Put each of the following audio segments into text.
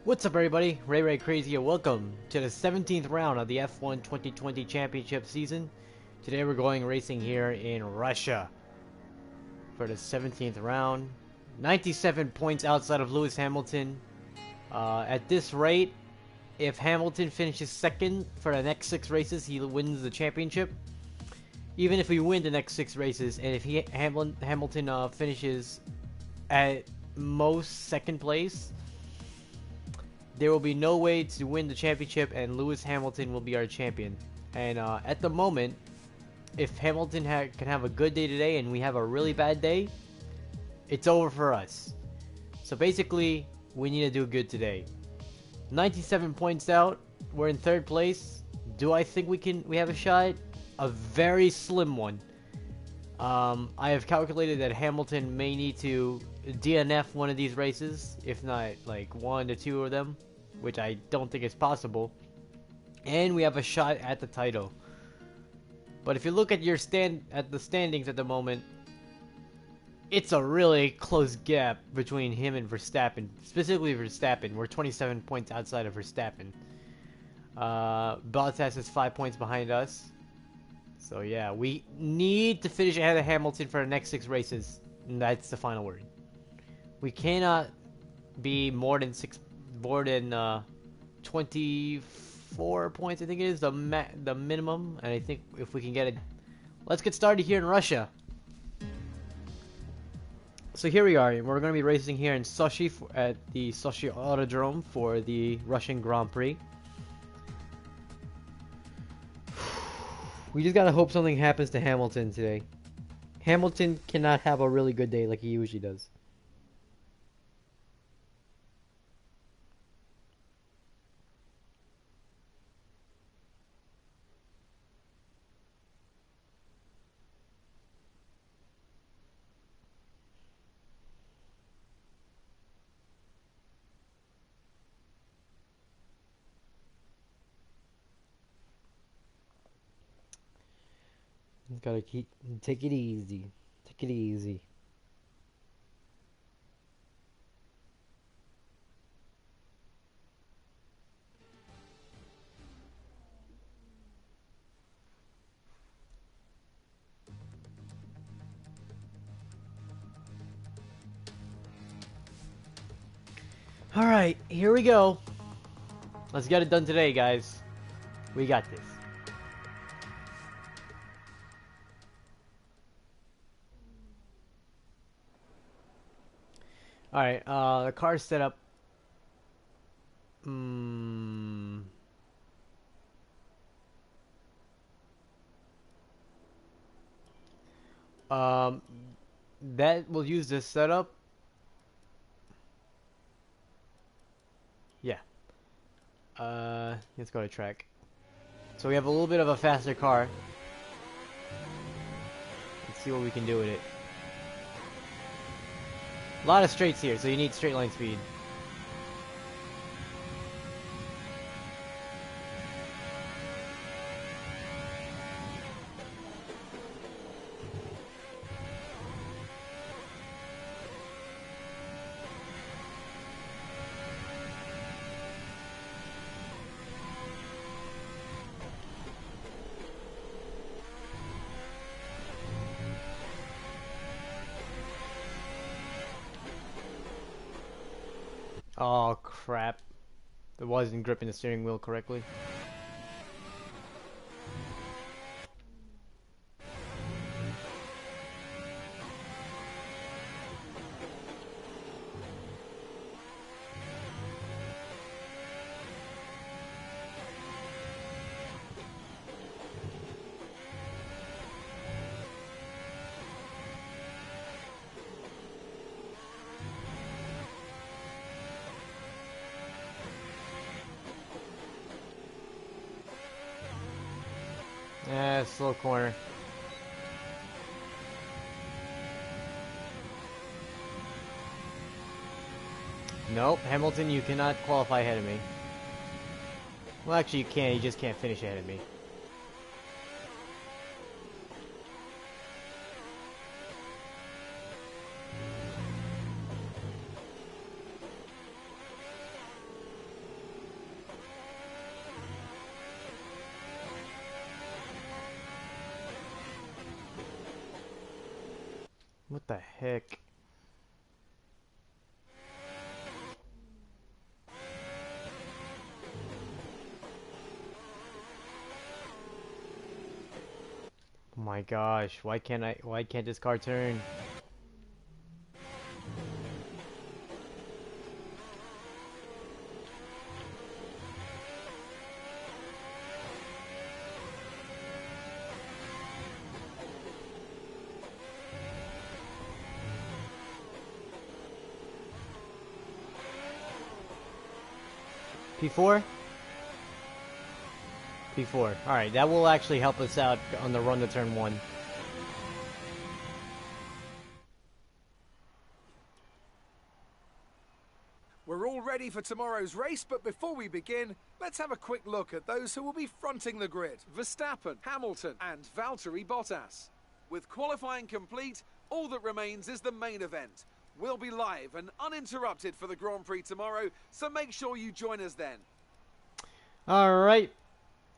What's up, everybody? ReyReyCraze here. Welcome to the 17th round of the F1 2020 Championship season. Today we're going racing here in Russia for the 17th round. 97 points outside of Lewis Hamilton. At this rate, if Hamilton finishes second for the next 6 races, he wins the championship. Even if we win the next 6 races, and if Hamilton finishes at most second place, there will be no way to win the championship, and Lewis Hamilton will be our champion. And at the moment, if Hamilton can have a good day today and we have a really bad day, it's over for us. So basically, we need to do good today. 97 points out. We're in 3rd place. Do I think we have a shot? A very slim one. I have calculated that Hamilton may need to DNF one of these races, if not like 1 to 2 of them, which I don't think is possible. And we have a shot at the title. But if you look at the standings at the moment, it's a really close gap between him and Verstappen. Specifically Verstappen, we're 27 points outside of Verstappen. Bottas is 5 points behind us. So yeah, we need to finish ahead of Hamilton for the next 6 races. And that's the final word. We cannot be more than 24 points, I think it is the minimum. And I think if we can get it, let's get started here in Russia. So here we are. We're going to be racing here in Sochi at the Sochi Autodrome for the Russian Grand Prix. We just gotta hope something happens to Hamilton today. Hamilton cannot have a really good day like he usually does. Just gotta take it easy. Take it easy. Alright, here we go. Let's get it done today, guys. We got this. Alright, the car's set up. That will use this setup. Yeah. Let's go to track. So we have a little bit of a faster car. Let's see what we can do with it. A lot of straights here, so you need straight line speed. Oh crap. It wasn't gripping the steering wheel correctly. Yeah, slow corner. Nope, Hamilton, you cannot qualify ahead of me. Well, actually you can, you just can't finish ahead of me. What the heck? Oh my gosh, why can't this car turn? P4? P4. Alright, that will actually help us out on the run to turn 1. We're all ready for tomorrow's race, but before we begin, let's have a quick look at those who will be fronting the grid. Verstappen, Hamilton, and Valtteri Bottas. With qualifying complete, all that remains is the main event. We'll be live and uninterrupted for the Grand Prix tomorrow, so make sure you join us then. Alright.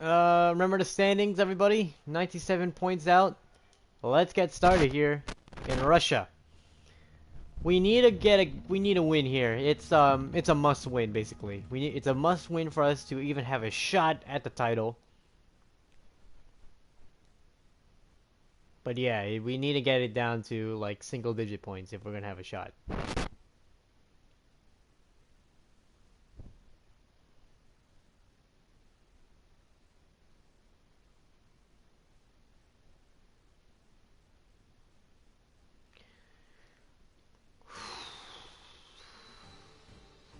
Remember the standings, everybody? 97 points out. Let's get started here in Russia. We need a win here. It's a must win basically. It's a must win for us to even have a shot at the title. But yeah, we need to get it down to like single digit points if we're gonna have a shot.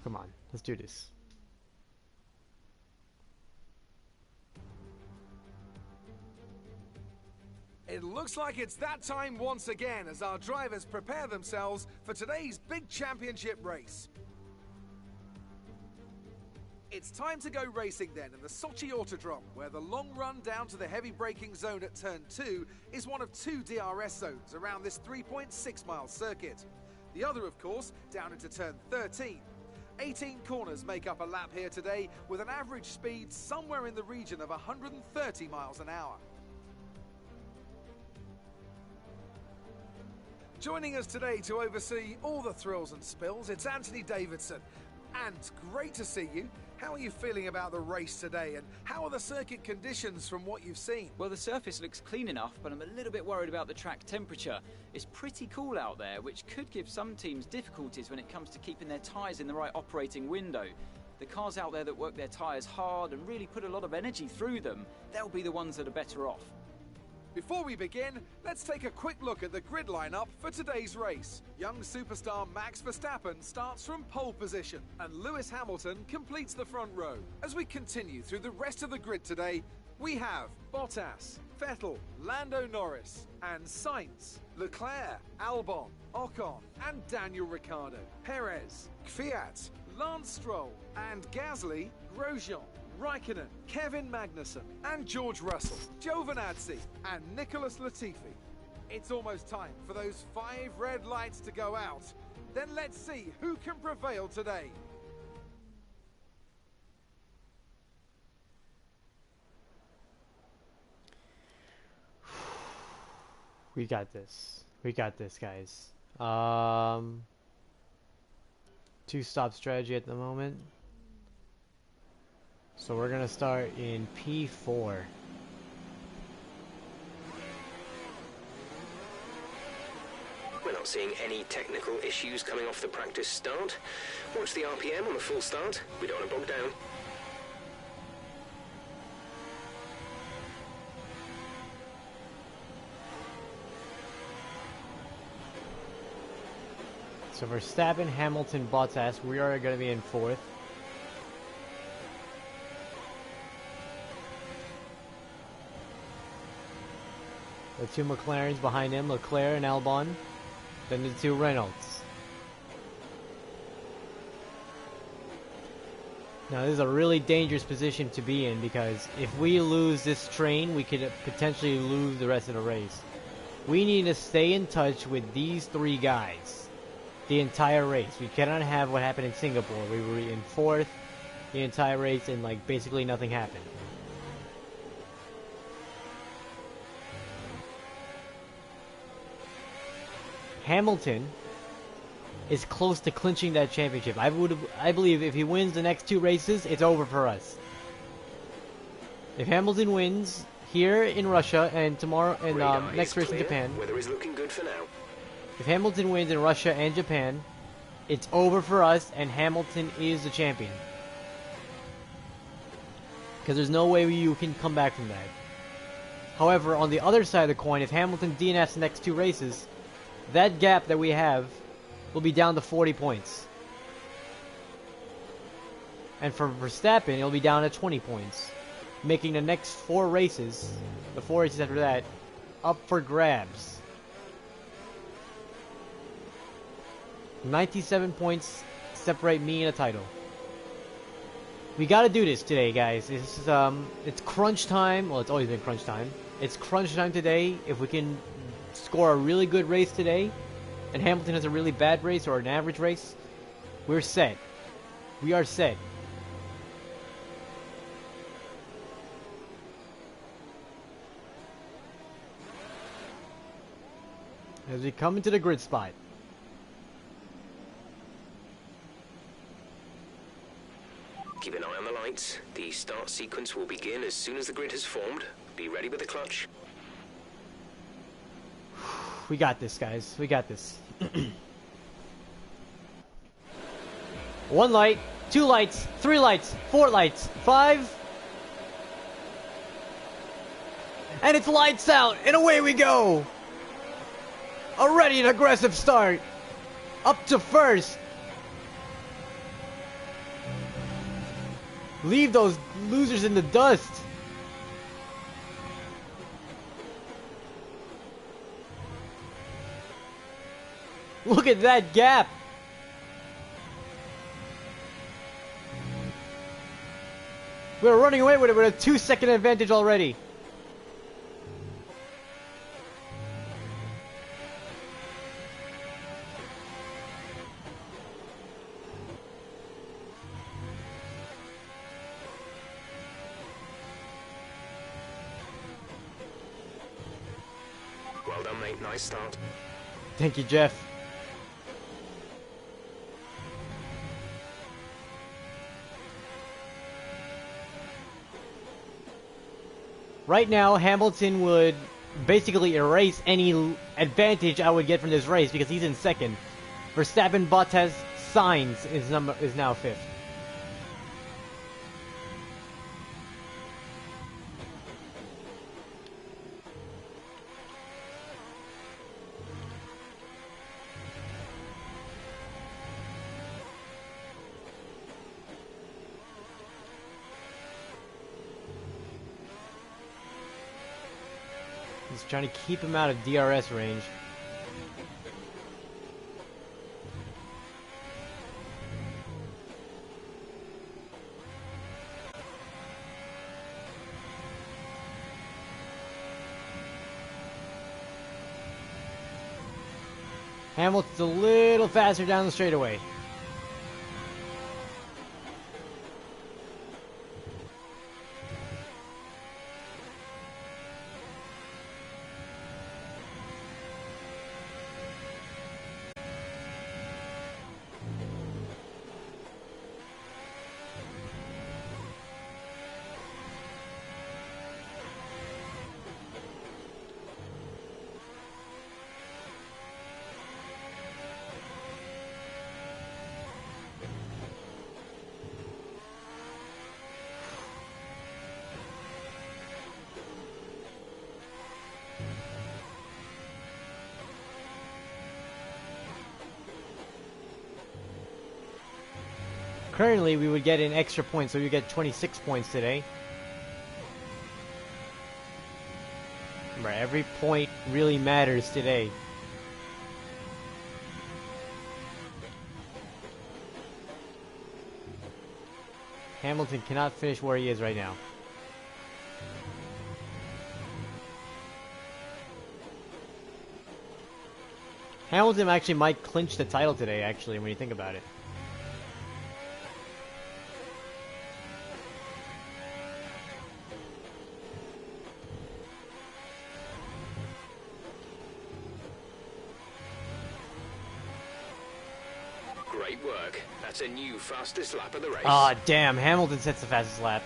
Come on, let's do this. It looks like it's that time once again as our drivers prepare themselves for today's big championship race. It's time to go racing then in the Sochi Autodrome, where the long run down to the heavy braking zone at turn 2 is one of 2 DRS zones around this 3.6-mile circuit. The other, of course, down into turn 13. 18 corners make up a lap here today, with an average speed somewhere in the region of 130 miles an hour. Joining us today to oversee all the thrills and spills, it's Anthony Davidson. And great to see you. How are you feeling about the race today, and how are the circuit conditions from what you've seen? Well, the surface looks clean enough, but I'm a little bit worried about the track temperature. It's pretty cool out there, which could give some teams difficulties when it comes to keeping their tyres in the right operating window. The cars out there that work their tyres hard and really put a lot of energy through them, they'll be the ones that are better off. Before we begin, let's take a quick look at the grid lineup for today's race. Young superstar Max Verstappen starts from pole position, and Lewis Hamilton completes the front row. As we continue through the rest of the grid today, we have Bottas, Vettel, Lando Norris, and Sainz, Leclerc, Albon, Ocon, and Daniel Ricciardo, Perez, Kvyat, Lance Stroll, and Gasly, Grosjean, Raikkonen, Kevin Magnussen, and George Russell, Giovinazzi, and Nicholas Latifi. It's almost time for those 5 red lights to go out. Then let's see who can prevail today. We got this. We got this, guys. 2-stop strategy at the moment. So we're gonna start in P4. We're not seeing any technical issues coming off the practice start. Watch the RPM on the full start. We don't want to bog down. So Verstappen, Hamilton, Bottas, we are gonna be in 4th. The 2 McLarens behind him, Leclerc and Albon. Then the 2 Renaults. Now this is a really dangerous position to be in, because if we lose this train, we could potentially lose the rest of the race. We need to stay in touch with these 3 guys the entire race. We cannot have what happened in Singapore. We were in 4th the entire race and like basically nothing happened. Hamilton is close to clinching that championship. I believe if he wins the next 2 races, it's over for us. If Hamilton wins here in Russia and tomorrow and next race in Japan, weather is looking good for now. if Hamilton wins in Russia and Japan, it's over for us, and Hamilton is the champion. Because there's no way you can come back from that. However, on the other side of the coin, if Hamilton DNFs the next 2 races, that gap that we have will be down to 40 points. And for Verstappen, it'll be down to 20 points. Making the next 4 races, the 4 races after that, up for grabs. 97 points separate me and a title. We gotta do this today, guys. This is, it's crunch time. Well, it's always been crunch time. It's crunch time today. If we can score a really good race today, and Hamilton has a really bad race or an average race, we're set. We are set. As we come into the grid spot. Keep an eye on the lights. The start sequence will begin as soon as the grid has formed. Be ready with the clutch. We got this, guys. We got this. 1 light, 2 lights, 3 lights, 4 lights, 5. And it's lights out, and away we go. A ready and aggressive start. Up to first. Leave those losers in the dust. Look at that gap. We're running away with it with a 2-second advantage already. Well done, mate. Nice start. Thank you, Jeff. Right now, Hamilton would basically erase any advantage I would get from this race because he's in second. Verstappen, Bottas, Sainz is now 5th. He's trying to keep him out of DRS range. Hamilton's a little faster down the straightaway. Currently, we would get an extra point, so we get 26 points today. Remember, every point really matters today. Hamilton cannot finish where he is right now. Hamilton actually might clinch the title today, actually, when you think about it. Great work. That's a new fastest lap of the race. Aw, damn. Hamilton sets the fastest lap.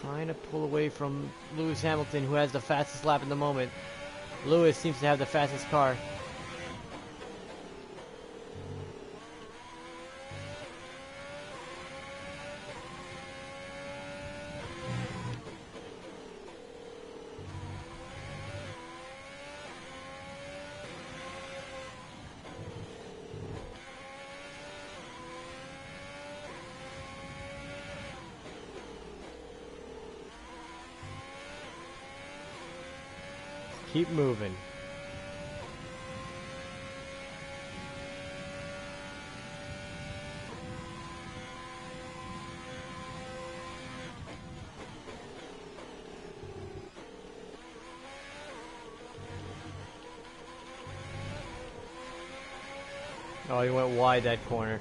Trying to pull away from Lewis Hamilton, who has the fastest lap in the moment. Lewis seems to have the fastest car. Keep moving. Oh, he went wide that corner.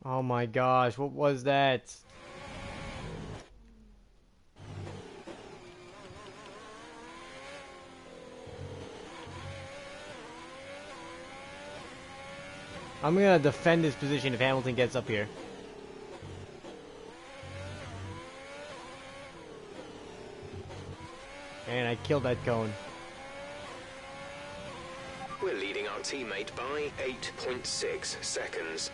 Oh my gosh, what was that? I'm gonna defend this position if Hamilton gets up here. And I killed that cone. We're leading our teammate by 8.6 seconds.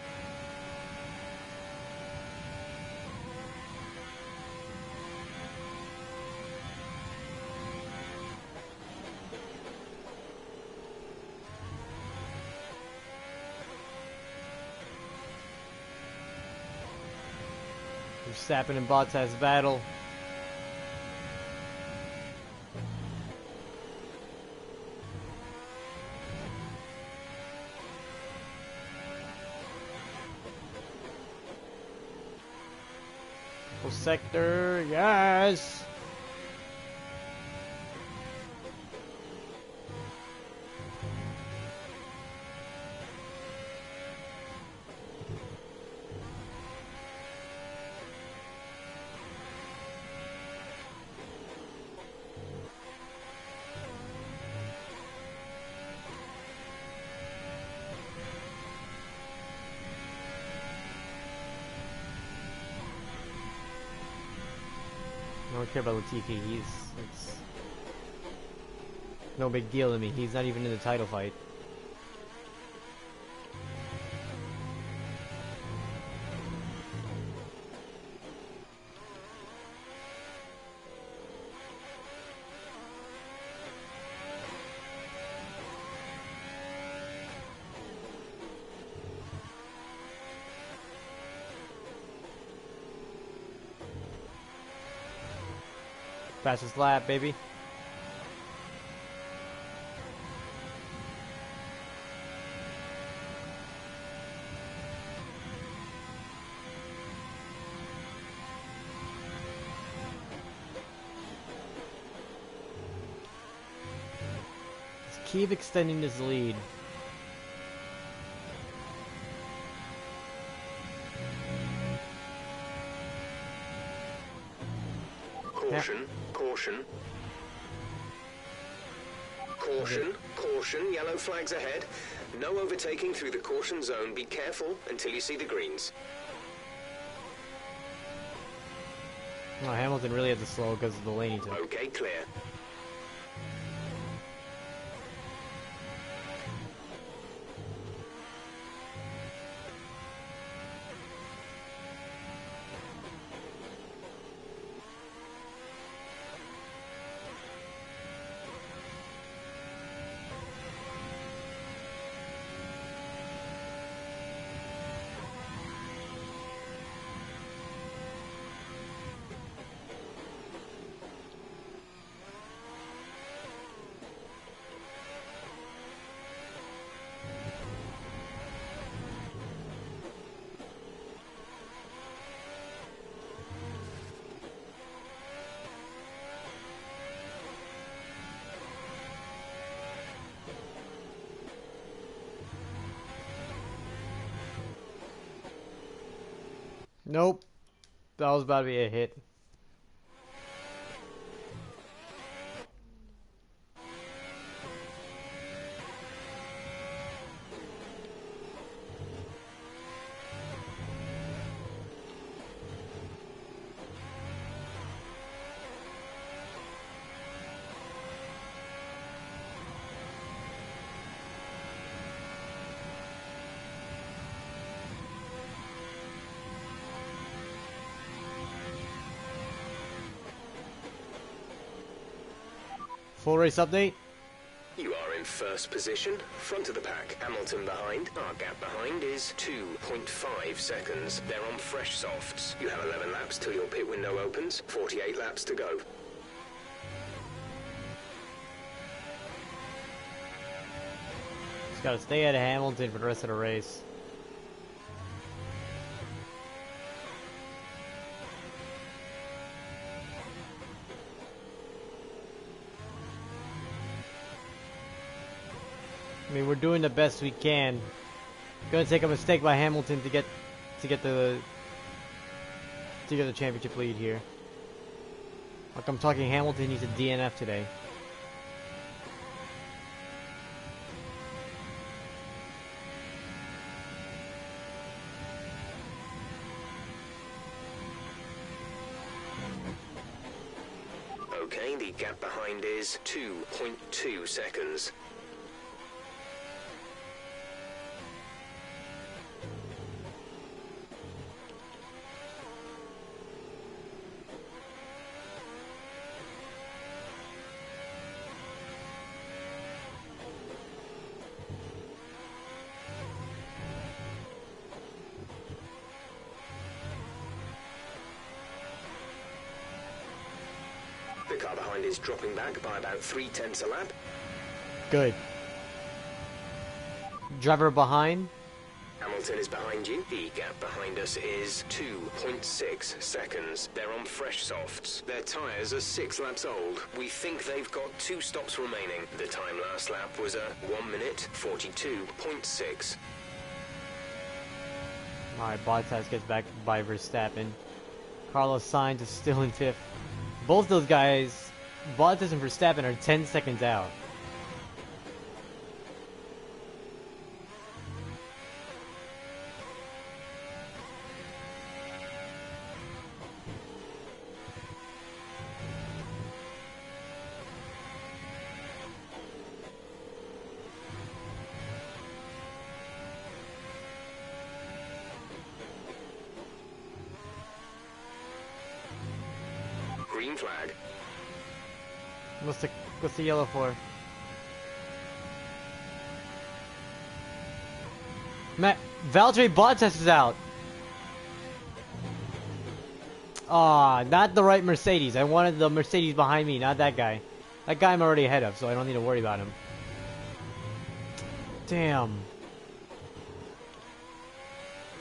Verstappen and Bottas battle. Full sector, yes! I don't care about Latifi, it's no big deal to me. He's not even in the title fight. Fastest lap, baby. Let's keep extending this lead. Caution, caution. Caution, caution, yellow flags ahead. No overtaking through the caution zone. Be careful until you see the greens. Oh, Hamilton really had to slow because of the lane he took. Okay, clear. Nope. That was about to be a hit. Full race update. You are in first position, front of the pack, Hamilton behind. Our gap behind is 2.5 seconds. They're on fresh softs. You have 11 laps till your pit window opens, 48 laps to go. Just gotta stay ahead of Hamilton for the rest of the race. I mean, we're doing the best we can. Gonna take a mistake by Hamilton to get the championship lead here. Like I'm talking, Hamilton needs a DNF today. Okay, the gap behind is 2.2 seconds. The car behind is dropping back by about 0.3 a lap. Good. Driver behind. Hamilton is behind you. The gap behind us is 2.6 seconds. They're on fresh softs. Their tyres are 6 laps old. We think they've got 2 stops remaining. The time last lap was a 1 minute 42.6. Alright, Bottas gets back by Verstappen. Carlos Sainz is still in 5th. Both those guys, Bottas and Verstappen, are 10 seconds out. Green flag. What's the yellow for? Valtteri Bottas is out. Ah, not the right Mercedes. I wanted the Mercedes behind me, not that guy. That guy I'm already ahead of, so I don't need to worry about him. Damn.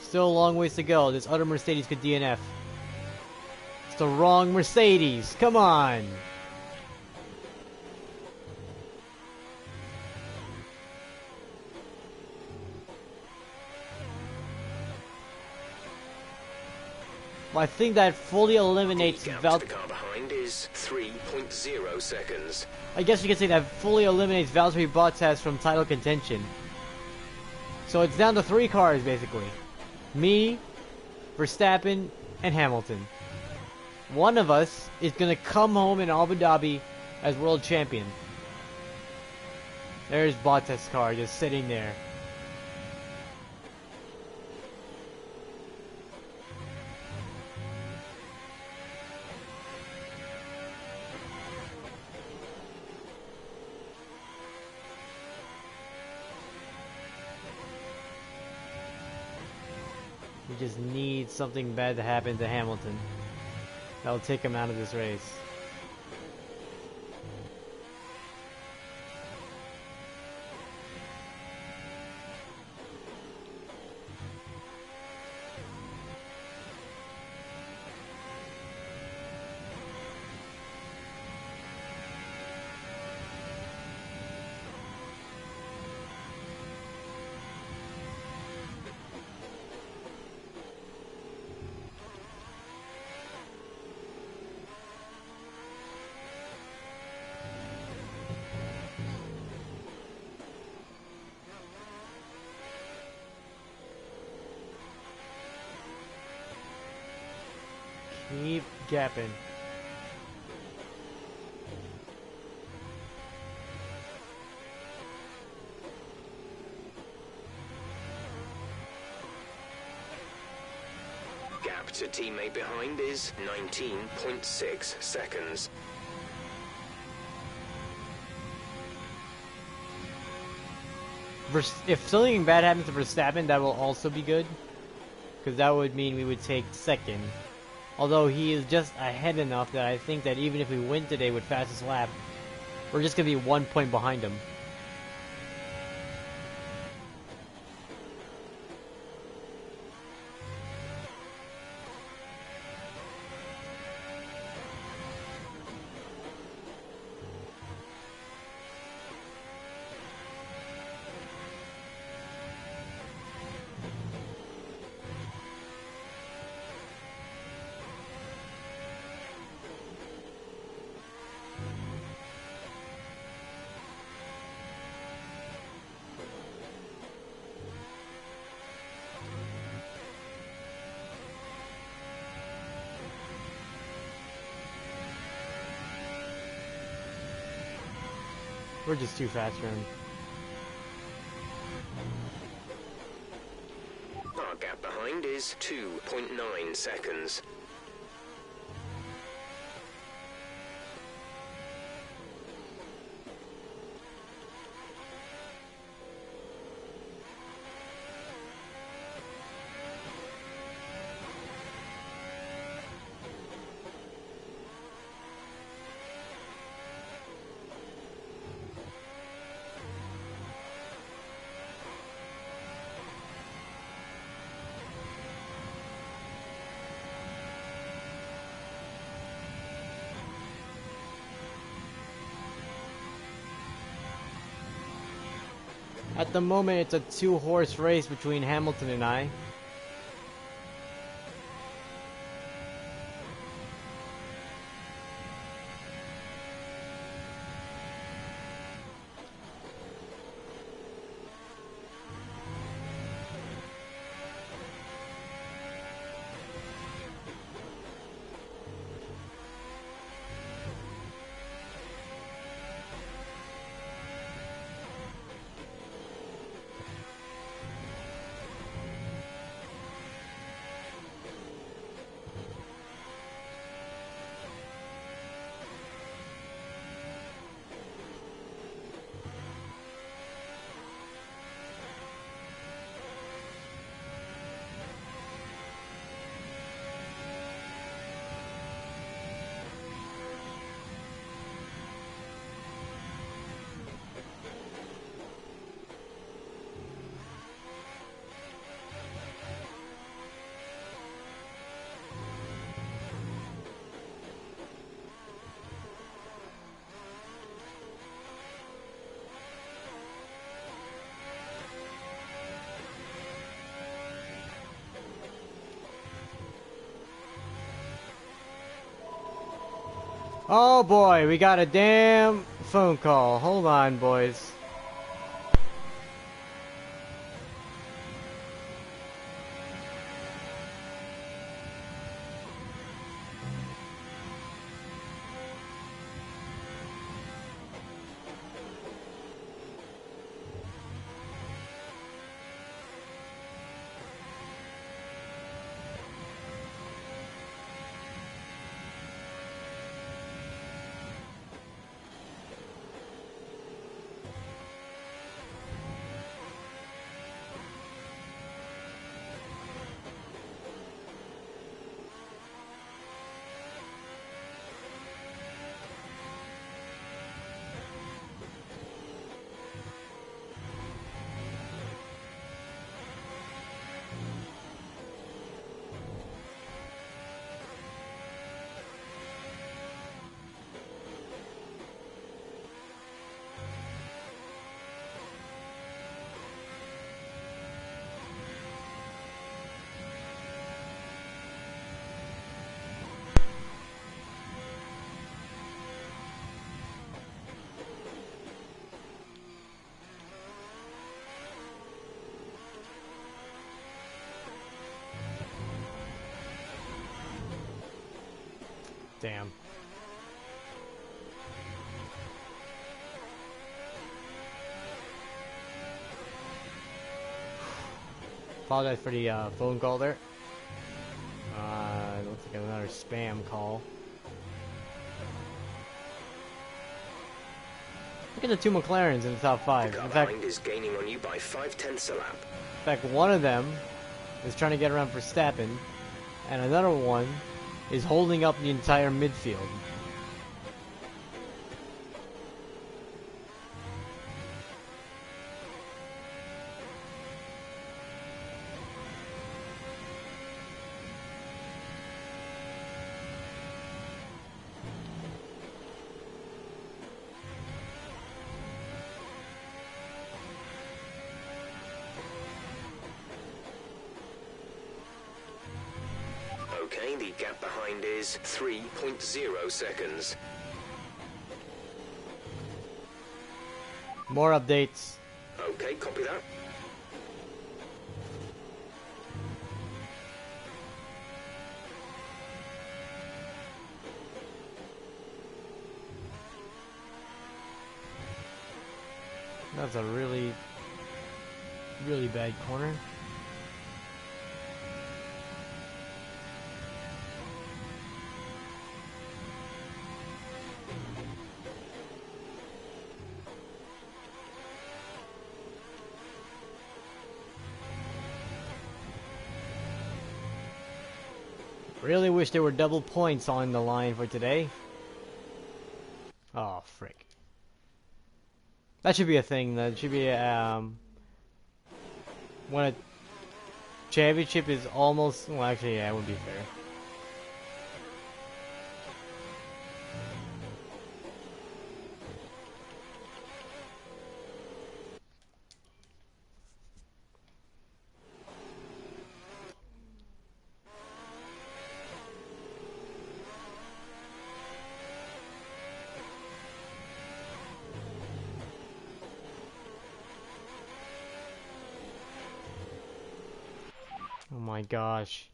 Still a long ways to go. This other Mercedes could DNF. It's the wrong Mercedes. Come on. Well, I think that fully eliminates The car behind is 3.0 seconds. I guess you could say that fully eliminates Valtteri Bottas from title contention. So it's down to 3 cars, basically. Me, Verstappen, and Hamilton. One of us is going to come home in Abu Dhabi as world champion. There's Bottas' car just sitting there. We just need something bad to happen to Hamilton. That'll take him out of this race. gapping. Gap to teammate behind is 19.6 seconds. If something bad happens to Verstappen, that will also be good. Because that would mean we would take second. Although he is just ahead enough that I think that even if we win today with fastest lap, we're just going to be 1 point behind him. We're just too fast for him. Our gap behind is 2.9 seconds. At the moment, it's a two-horse race between Hamilton and I. Oh boy, we got a damn phone call. Hold on, boys. Damn. Apologize for the phone call there. Looks like another spam call. Look at the two McLarens in the top 5. The car In fact, behind is gaining on you by 0.5 a lap. in fact, one of them is trying to get around Verstappen, and another one is holding up the entire midfield. Okay, the gap behind is 3.0 seconds. More updates. Okay, copy that. That's a really, really bad corner. Really wish there were double points on the line for today. Oh, frick. That should be a thing. That should be when a championship is almost... Well, actually, yeah, it would be fair. Oh my gosh.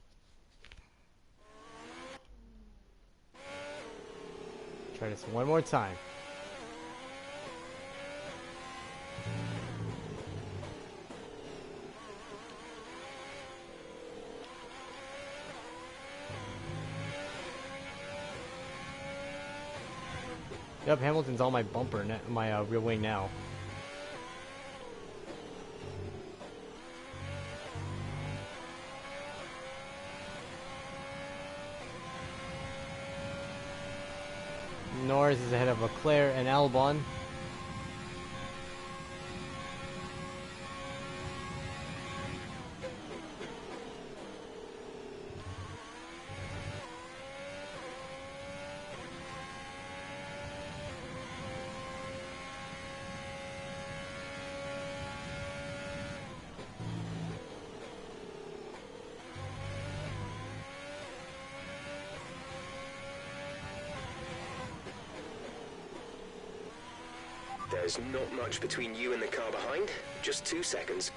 Try this one more time. Yep, Hamilton's on my bumper, my rear wing now. Norris is ahead of Leclerc and Albon. There's not much between you and the car behind. Just 2 seconds.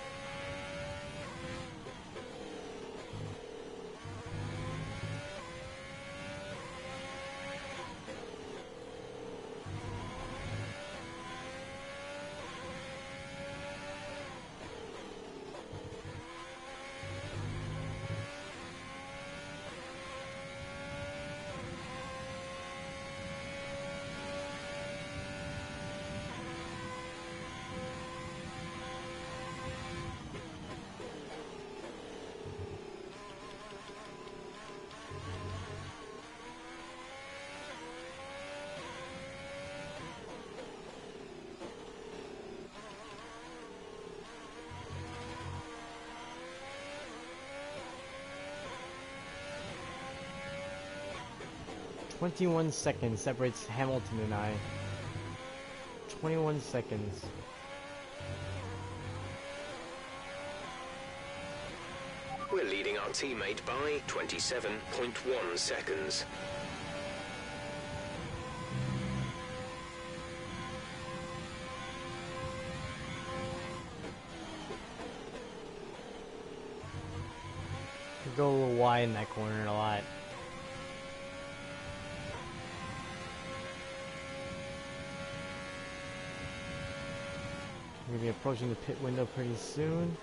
"21 seconds separates Hamilton and I. 21 seconds. We're leading our teammate by 27.1 seconds. Go a little wide in that corner a lot. We're gonna be approaching the pit window pretty soon.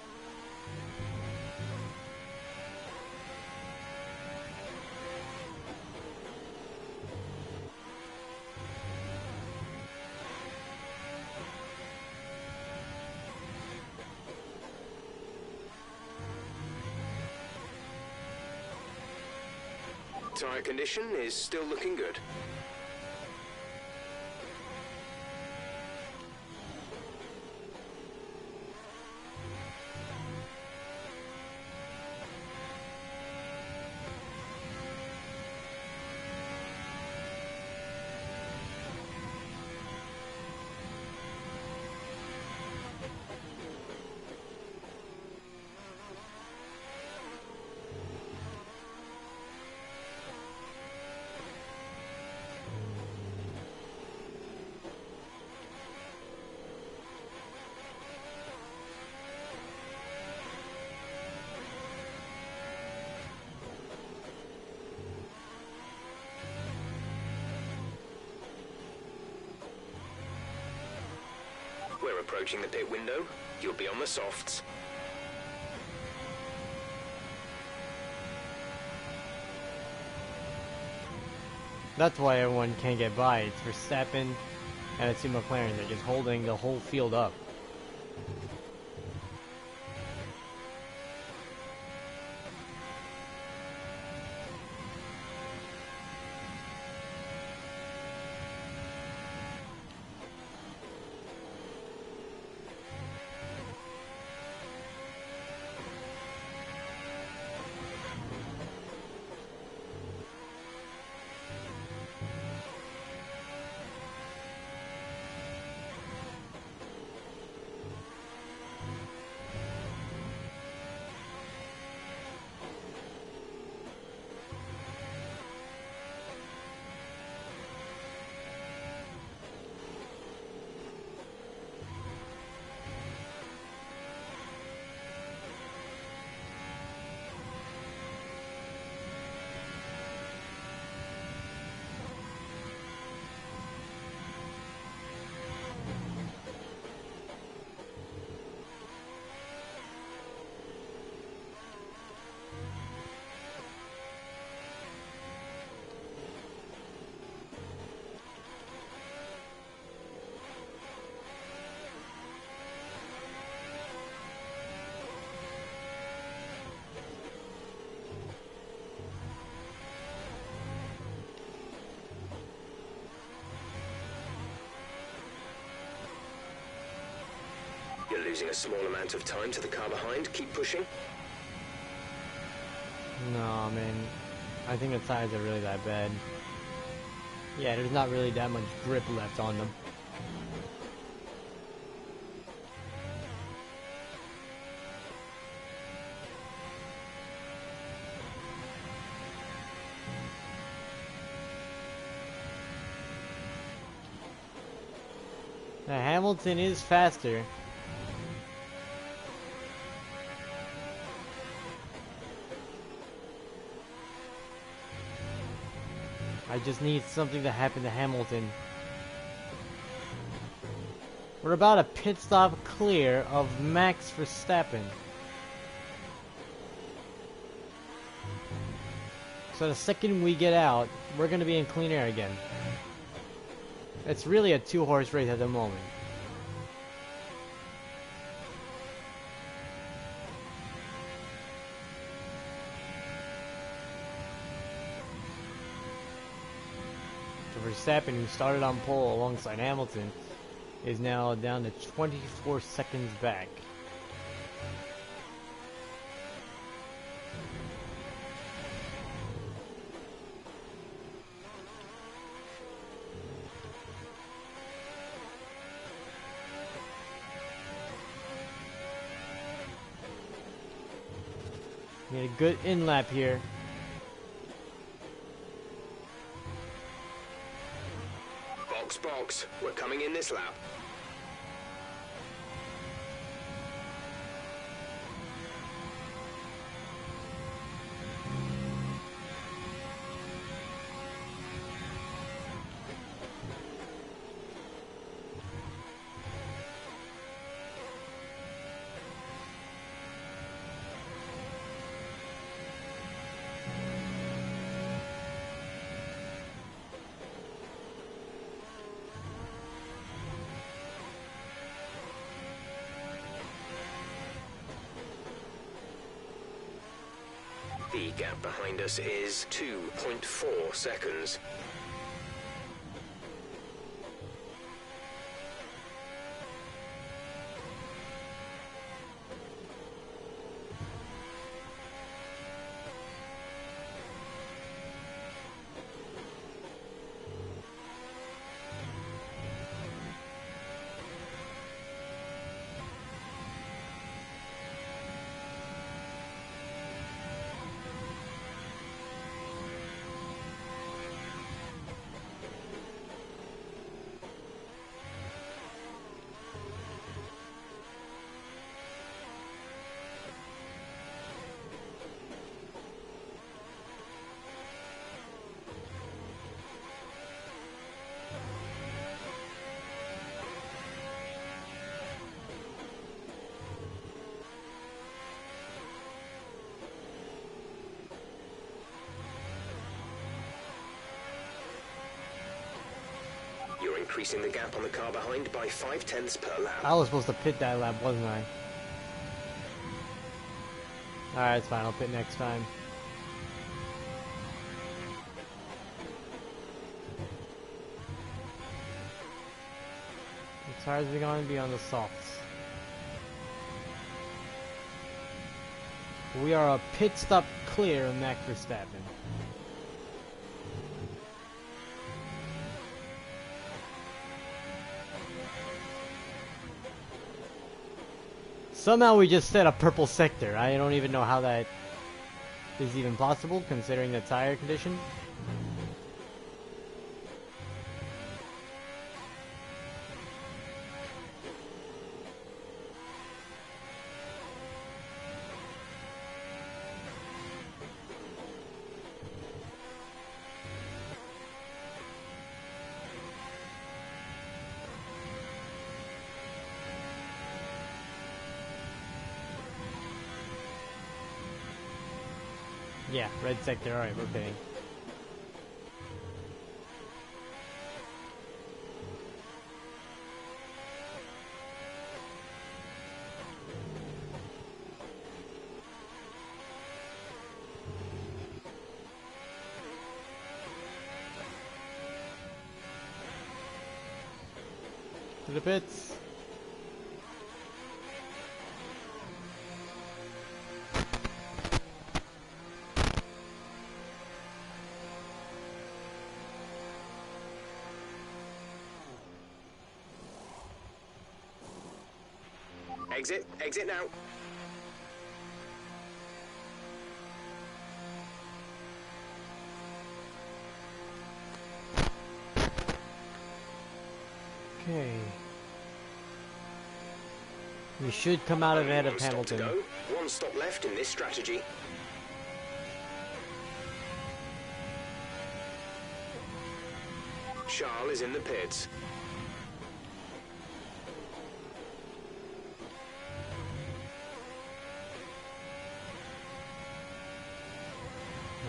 Tire condition is still looking good. We're approaching the pit window. You'll be on the softs. That's why everyone can't get by. It's Verstappen and it's McLaren. They're just holding the whole field up. You're losing a small amount of time to the car behind. Keep pushing. No, man. I think the tires are really that bad. Yeah, there's not really that much grip left on them. Now, Hamilton is faster. I just need something to happen to Hamilton. We're about a pit stop clear of Max Verstappen. So the second we get out, we're going to be in clean air again. It's really a two-horse race at the moment. Verstappen, who started on pole alongside Hamilton, is now down to 24 seconds back. Need a good in-lap here. Box. We're coming in this lap. The gap behind us is 2.4 seconds. You're increasing the gap on the car behind by 0.5 per lap. I was supposed to pit that lap, wasn't I? Alright, it's fine. I'll pit next time. The tires are going to be on the softs. We are a pit stop clear of Max Verstappen. Somehow we just set a purple sector. I don't even know how that is even possible, considering the tire condition. Yeah, red sector. Alright, we're pitting. To the pits. Exit now. Okay. We should come out ahead of One stop to Hamilton. go. One stop left in this strategy. Charles is in the pits.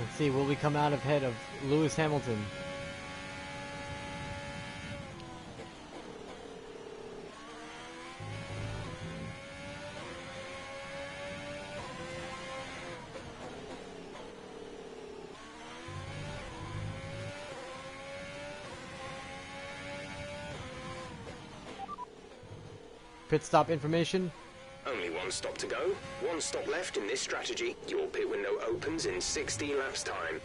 Let's see, will we come out ahead of Lewis Hamilton? Pit stop information. Only one stop to go. One stop left in this strategy. Your pit window opens in 60 laps time.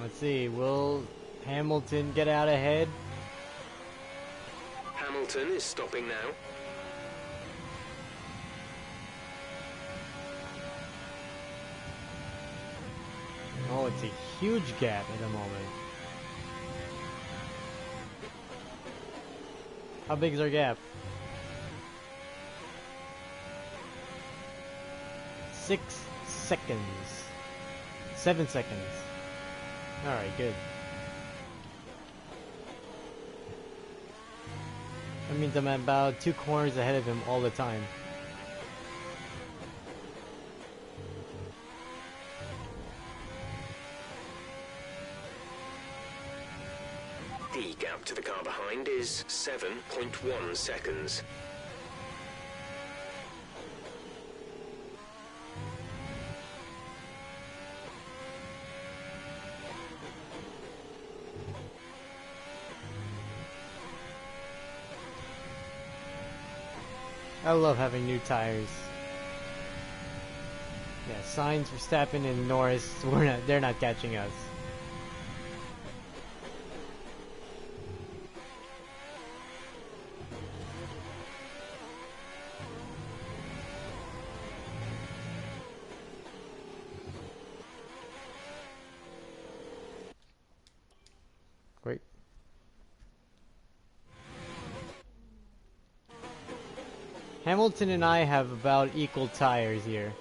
Let's see, will Hamilton get out ahead? Hamilton is stopping now. Oh, it's a huge gap at the moment. How big is our gap? 6 seconds. 7 seconds. Alright, good. That means I'm about 2 corners ahead of him all the time. The gap to the car behind is 7.1 seconds. I love having new tires. Yeah, Sainz, Verstappen, and Norris, they're not catching us. Great. Hamilton and I have about equal tires here.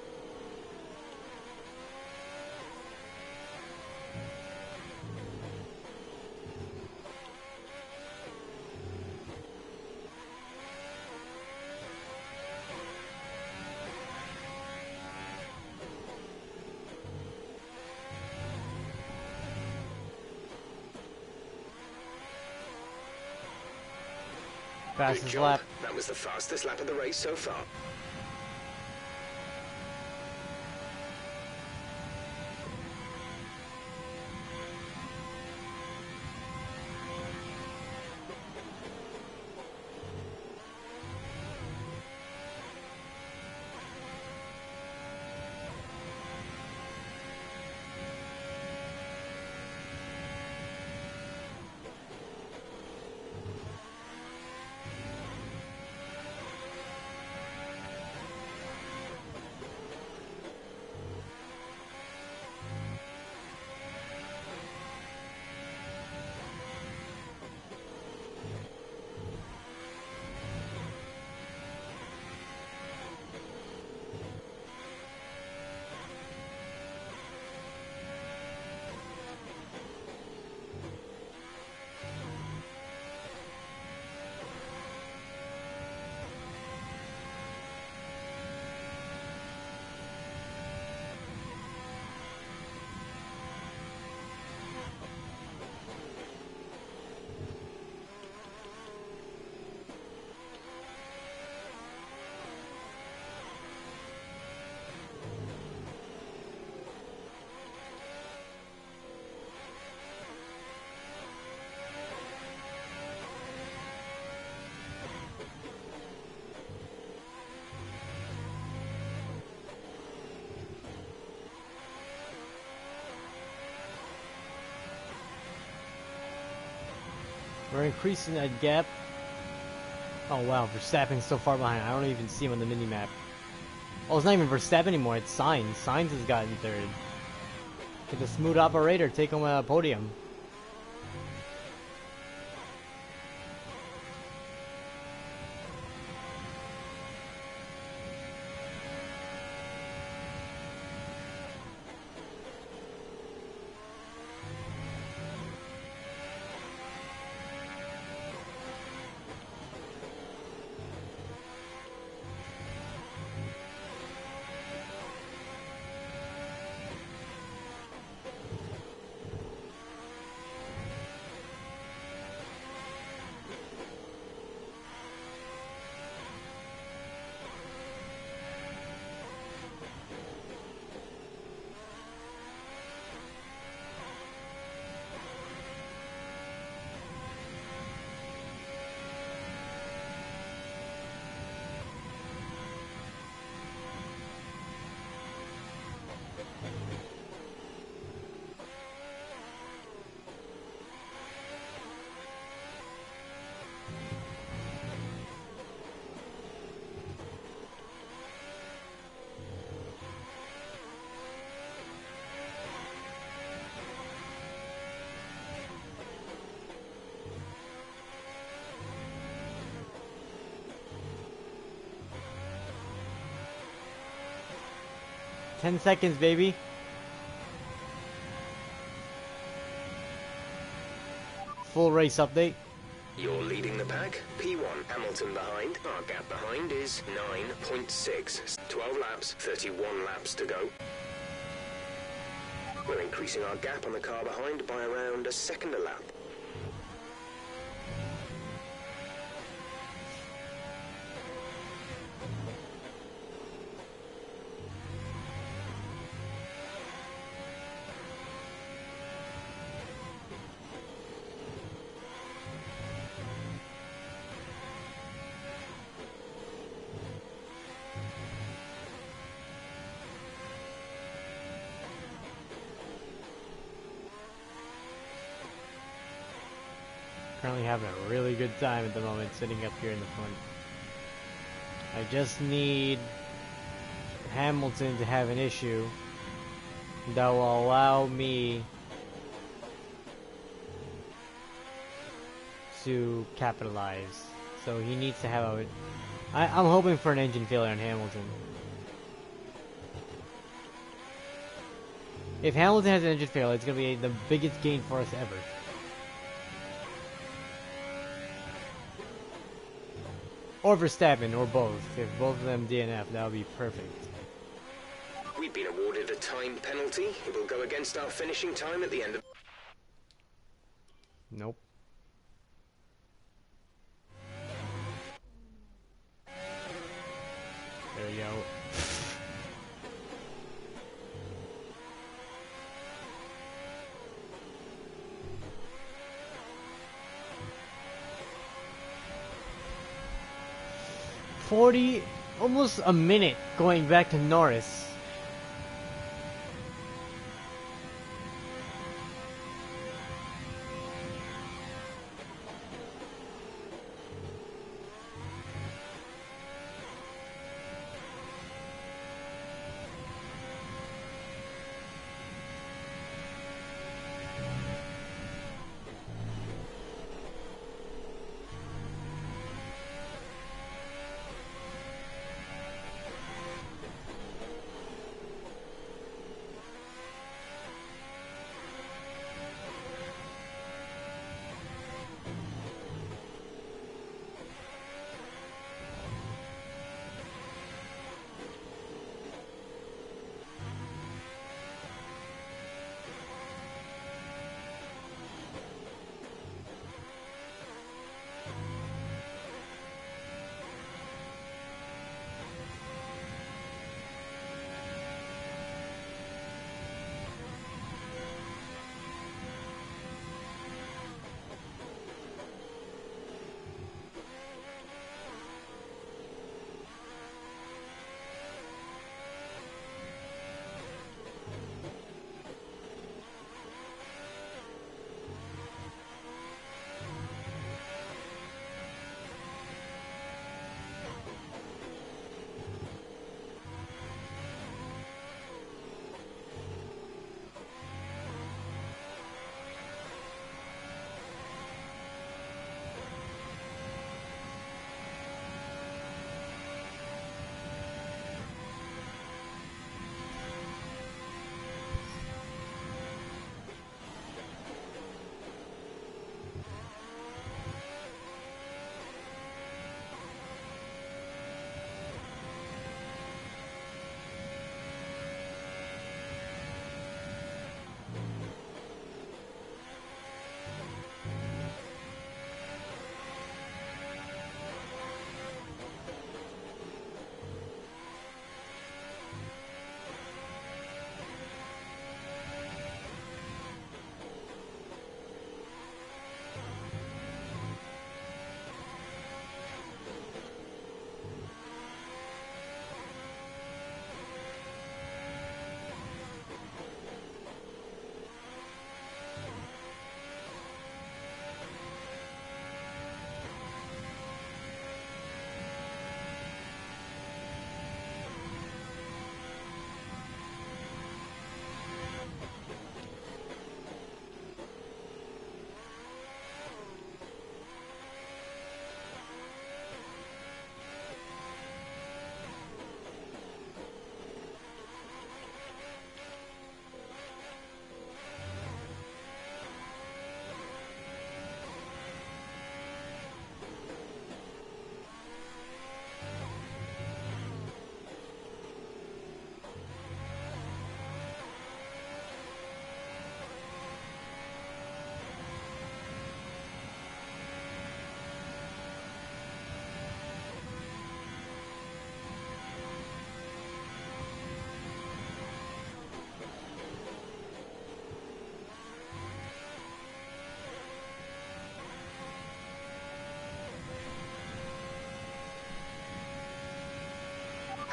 Good Fastest job. lap. That was the fastest lap of the race so far. We're increasing that gap. Oh wow, Verstappen's so far behind. I don't even see him on the mini-map. Oh, it's not even Verstappen anymore, it's Sainz. Sainz has gotten third. Get the smooth operator, take him a podium. 10 seconds, baby. Full race update. You're leading the pack. P1, Hamilton behind. Our gap behind is 9.6. 12 laps, 31 laps to go. We're increasing our gap on the car behind by around a second a lap. Currently having a really good time at the moment sitting up here in the front. I just need Hamilton to have an issue that will allow me to capitalize. So he needs to have a... I'm hoping for an engine failure on Hamilton. If Hamilton has an engine failure, it's going to be the biggest gain for us ever. Or Verstappen, or both. If both of them DNF, that would be perfect. We've been awarded a time penalty. It will go against our finishing time at the end of... Nope. There we go. Almost a minute going back to Norris.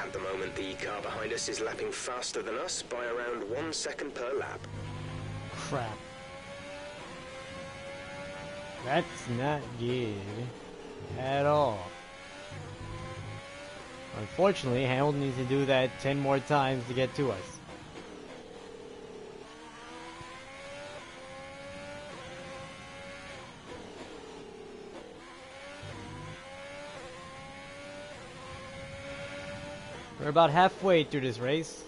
At the moment, the car behind us is lapping faster than us by around 1 second per lap. Crap. That's not good at all. Unfortunately, Hamilton needs to do that 10 more times to get to us. We're about halfway through this race.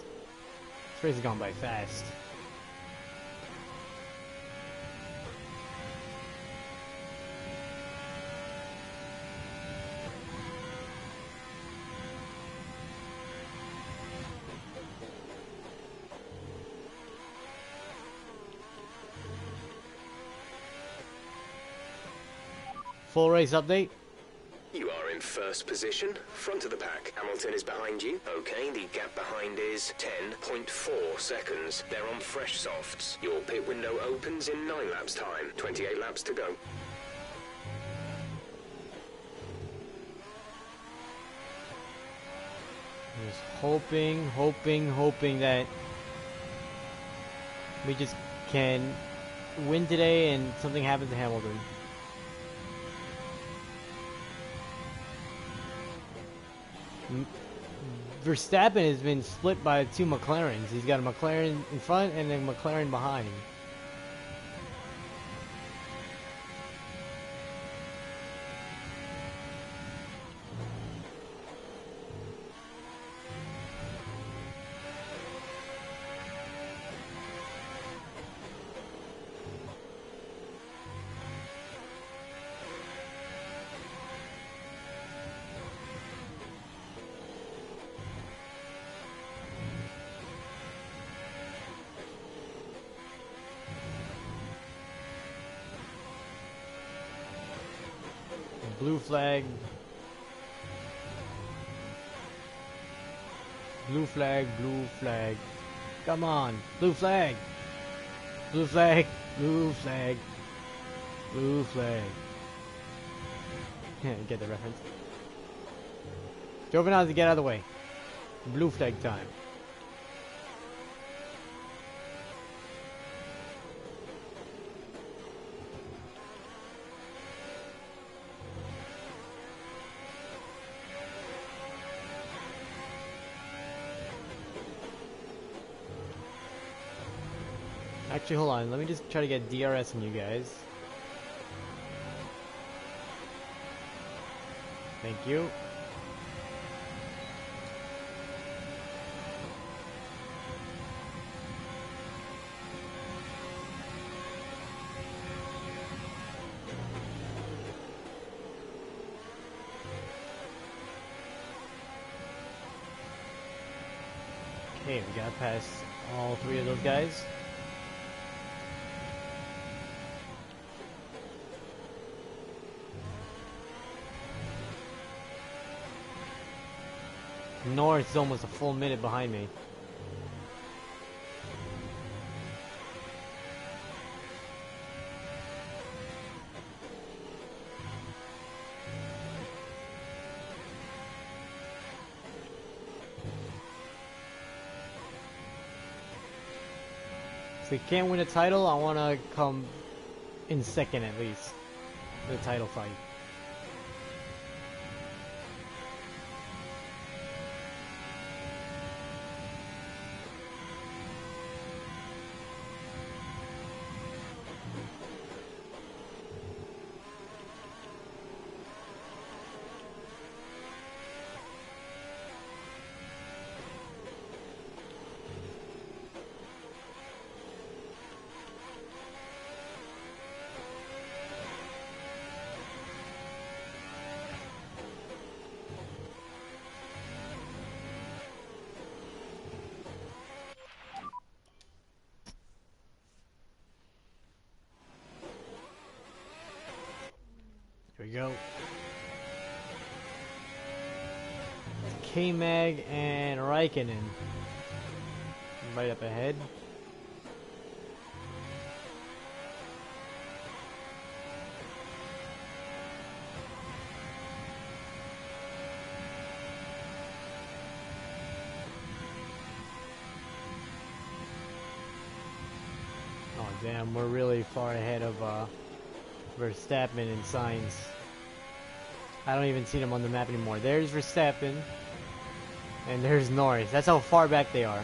This race has gone by fast. Full race update. You are in first position, front of the pack. Hamilton is behind you. Okay, the gap behind is 10.4 seconds. They're on fresh softs. Your pit window opens in 9 laps time. 28 laps to go. Just hoping that we just can win today and something happens to Hamilton. Verstappen has been split by 2 McLarens. He's got a McLaren in front and a McLaren behind. Blue flag. Blue flag, blue flag. Come on, blue flag. Blue flag, blue flag. Blue flag. Get the reference. Giovinazzi, get out of the way. Blue flag time. Actually, hold on. Let me just try to get DRS on you guys. Thank you. Okay, we gotta pass all 3 of those guys. Norris is almost a full minute behind me. If we can't win a title, I want to come in second at least. The title fight. Here we go. K-Mag and Raikkonen right up ahead. Damn, we're really far ahead of Verstappen in Sainz. I don't even see them on the map anymore. There's Verstappen, and there's Norris. That's how far back they are.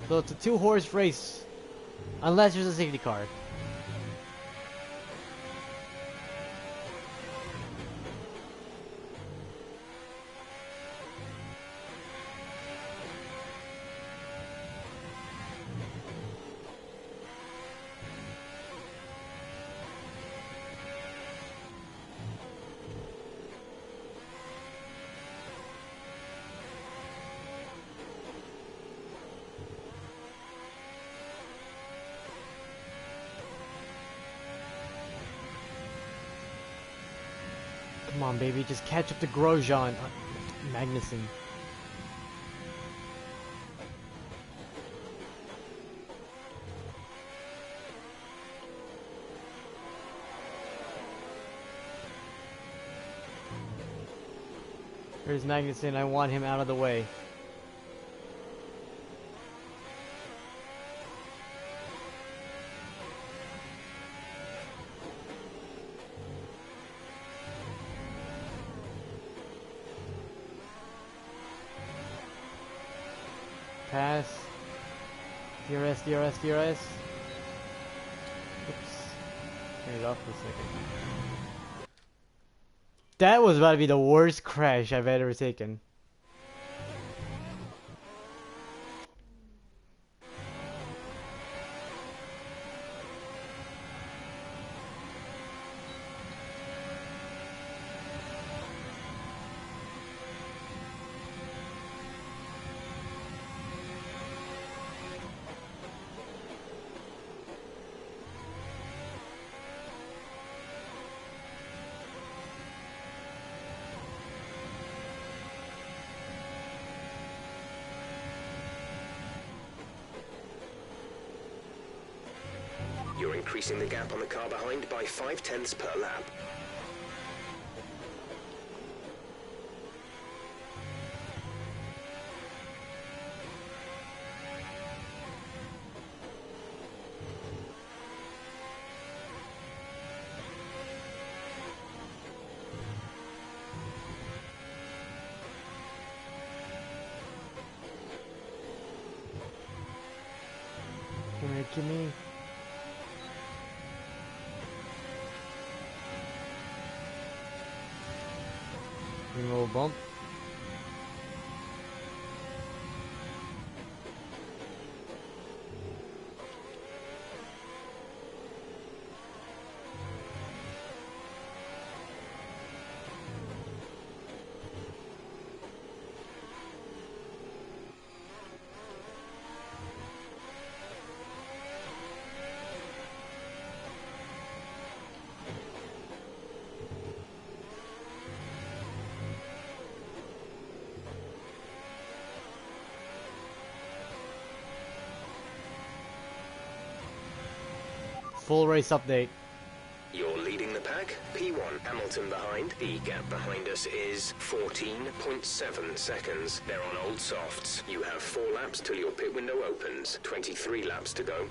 So it's a two-horse race, unless there's a safety car. Come on, baby, just catch up to Grosjean. Magnussen. There's Magnussen, I want him out of the way. Pass. DRS, DRS, DRS. Oops. Turn it off for a second. That was about to be the worst crash I've ever taken. You're increasing the gap on the car behind by 0.5 per lap. Give me. A little bump. Full race update. You're leading the pack. P1, Hamilton behind. The gap behind us is 14.7 seconds. They're on old softs. You have 4 laps till your pit window opens. 23 laps to go.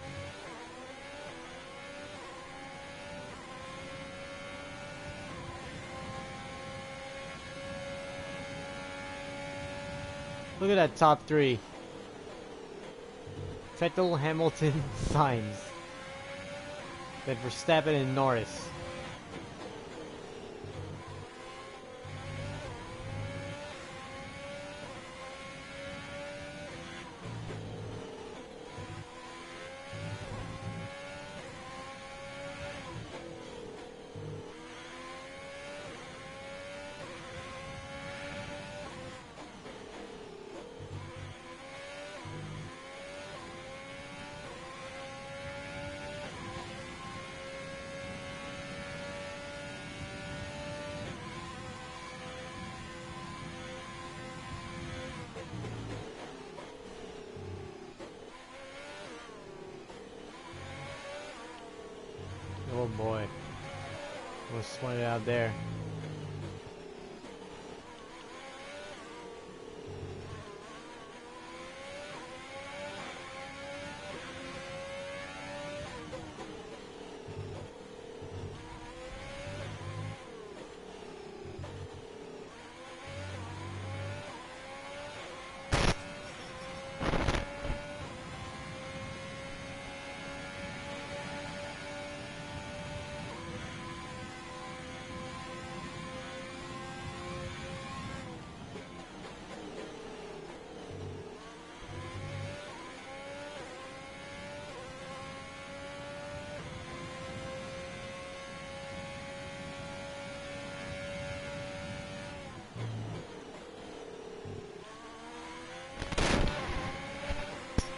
Look at that top 3. Vettel, Hamilton, Sainz. Then Verstappen and Norris. Oh boy. We'll split it out there.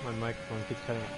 My microphone keeps cutting out.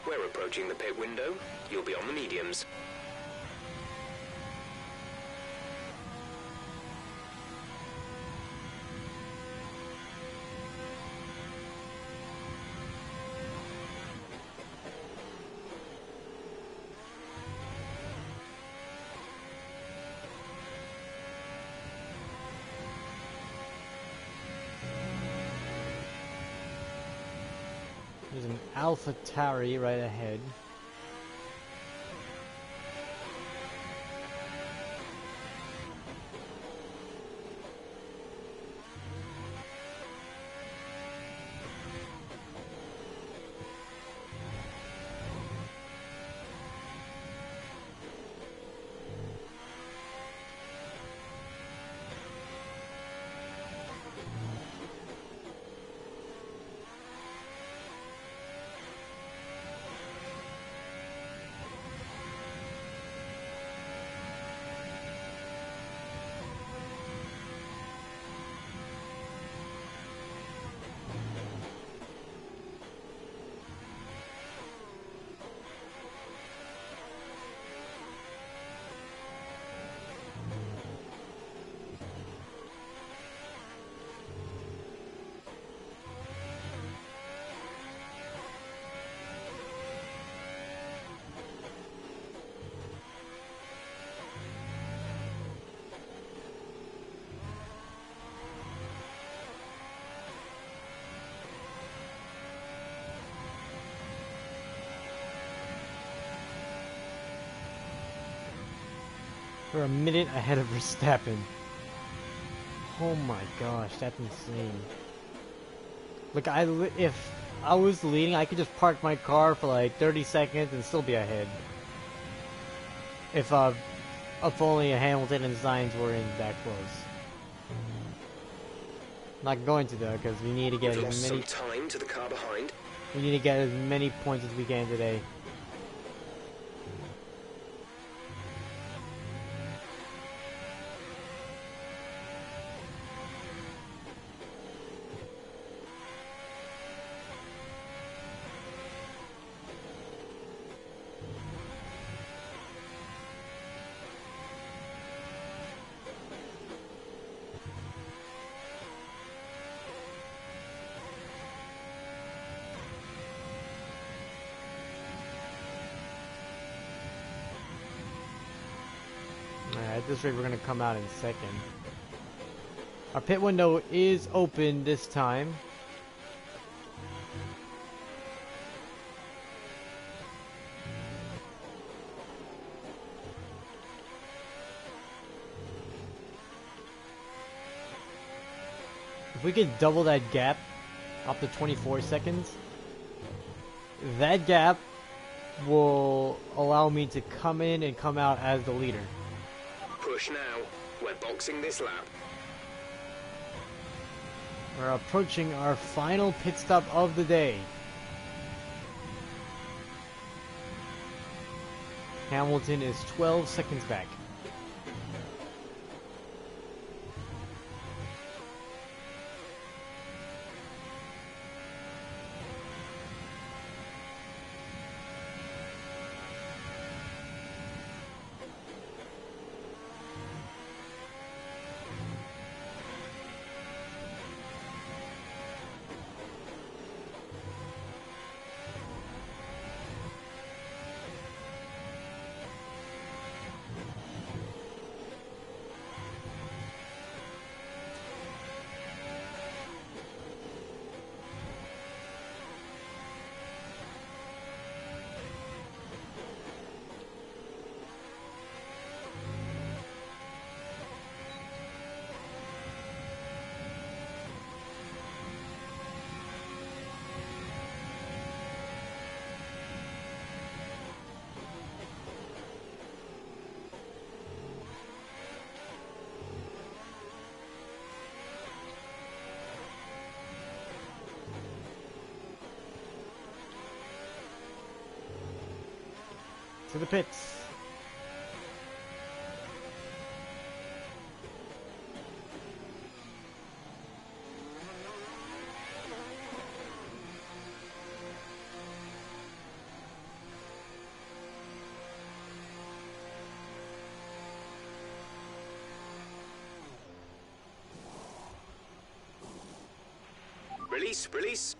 We're approaching the pit window. You'll be on the mediums. There's an AlphaTauri right ahead. We're a minute ahead of Verstappen. Oh my gosh, that's insane. Look, if I was leading, I could just park my car for like 30 seconds and still be ahead. If only Hamilton and Sainz were in that close. Not going to though, because we need to get as many. Some time to the car behind. We need to get as many points as we can today. At this rate, we're going to come out in second. Our pit window is open this time. If we could double that gap up to 24 seconds, that gap will allow me to come in and come out as the leader. Push now. We're boxing this lap. We're approaching our final pit stop of the day. Hamilton is 12 seconds back. To the pits. Release, release.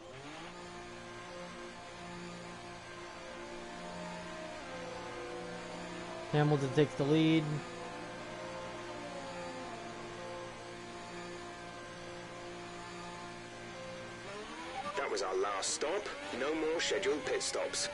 Hamilton takes the lead. That was our last stop. No more scheduled pit stops.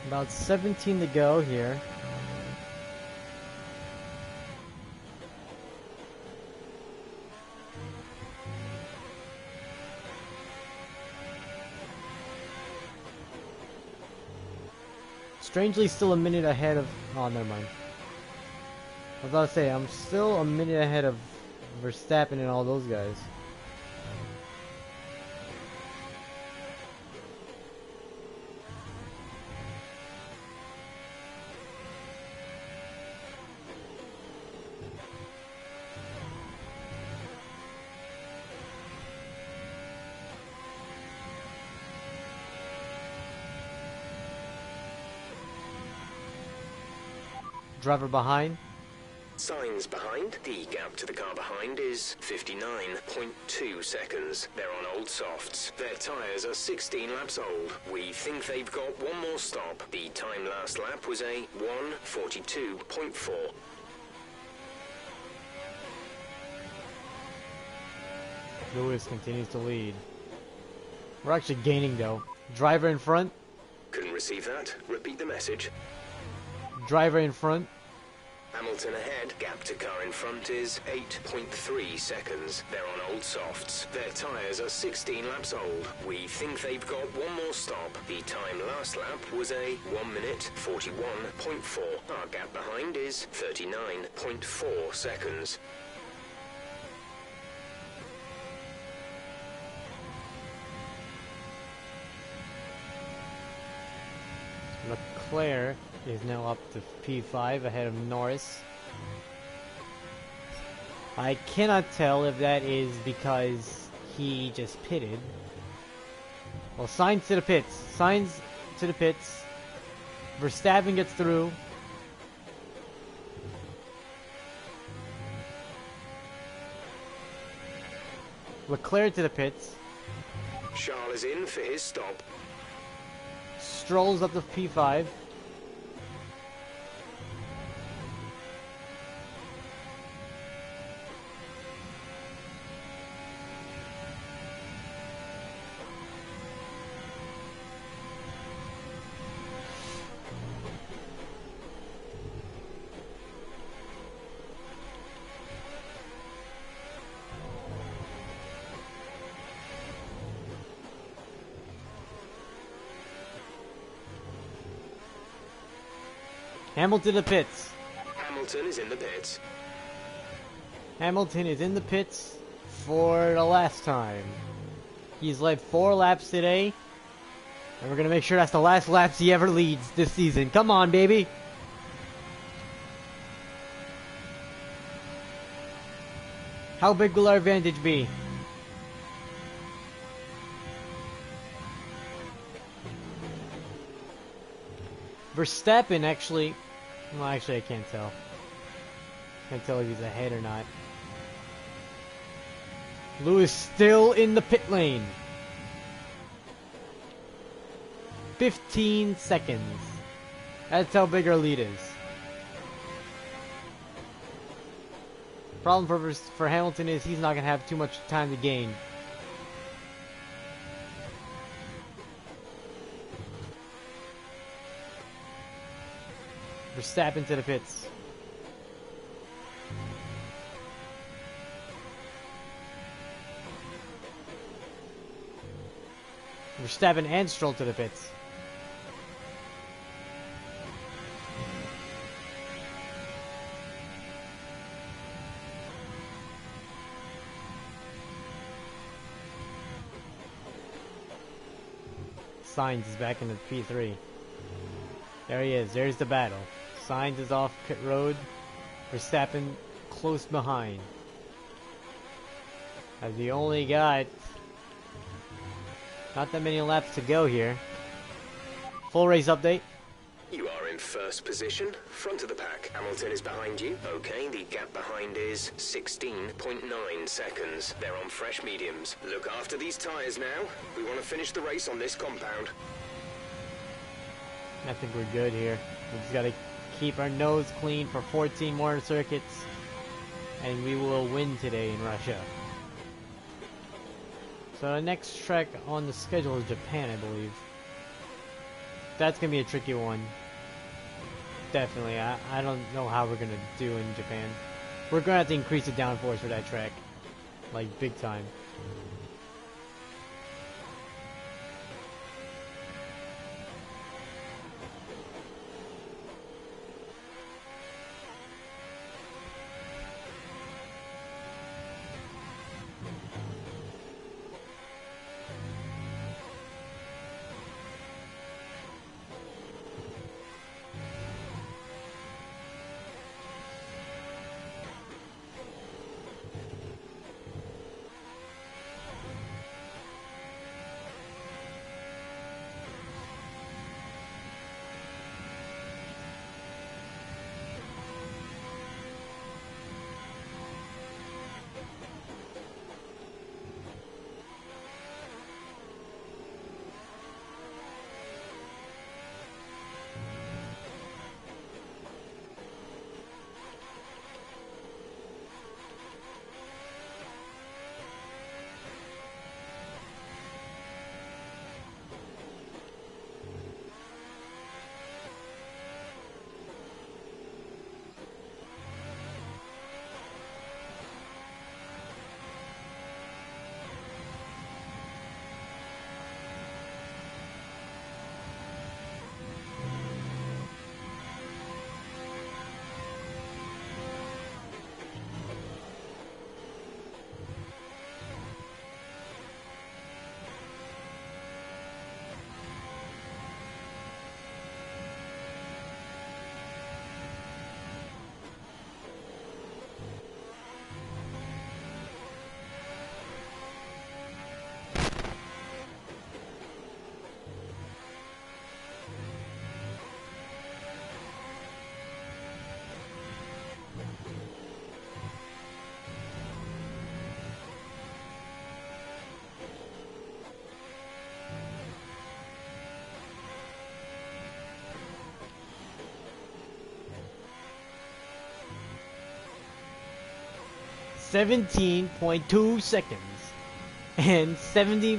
About 17 to go here. Strangely still a minute ahead of... Oh, never mind. I was about to say, I'm still a minute ahead of Verstappen and all those guys. Driver behind. Signs behind. The gap to the car behind is 59.2 seconds. They're on old softs. Their tyres are 16 laps old. We think they've got one more stop. The time last lap was a 1:42.4. Lewis continues to lead. We're actually gaining though. Driver in front. Couldn't receive that. Repeat the message. Driver in front. Hamilton ahead. Gap to car in front is 8.3 seconds. They're on old softs. Their tyres are 16 laps old. We think they've got one more stop. The time last lap was a 1:41.4. Our gap behind is 39.4 seconds. Leclerc is now up to P5 ahead of Norris. I cannot tell if that is because he just pitted. Well, Sainz to the pits. Sainz to the pits. Verstappen gets through. Leclerc to the pits. Charles is in for his stop. Strolls up to P5. Hamilton to the pits. Hamilton is in the pits. Hamilton is in the pits for the last time. He's led 4 laps today. And we're going to make sure that's the last laps he ever leads this season. Come on, baby. How big will our advantage be? Verstappen actually... Well, actually I can't tell. Can't tell if he's ahead or not. Lewis still in the pit lane. 15 seconds. That's how big our lead is. Problem for Hamilton is he's not going to have too much time to gain. Verstappen to the pits. Verstappen and Stroll to the pits. Sainz is back in the P3. There he is. There's the battle. Sainz is off pit road. Verstappen close behind. As we only got not that many laps to go here. Full race update. You are in first position, front of the pack. Hamilton is behind you. Okay, the gap behind is 16.9 seconds. They're on fresh mediums. Look after these tyres now. We want to finish the race on this compound. I think we're good here. We just gotta keep our nose clean for 14 more circuits, and we will win today in Russia. So the next track on the schedule is Japan, I believe. That's gonna be a tricky one. Definitely. I don't know how we're gonna do in Japan. We're gonna have to increase the downforce for that track. Like, big time. .2 seconds, and 70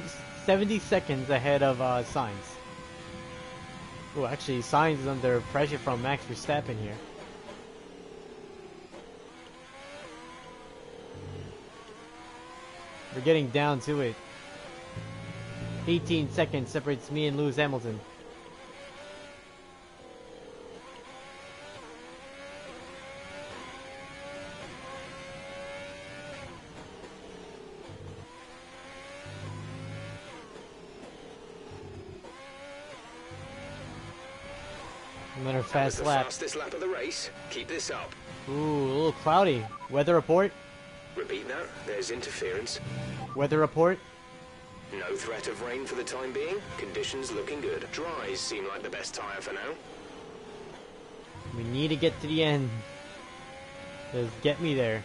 seconds ahead of Sainz. Oh, actually, Sainz is under pressure from Max Verstappen here. We're getting down to it. 18 seconds separates me and Lewis Hamilton. Another fast lap. Fastest lap of the race. Keep this up. Ooh, a little cloudy. Weather report. Repeat that. There's interference. Weather report. No threat of rain for the time being. Conditions looking good. Dries seem like the best tyre for now. We need to get to the end. Just get me there.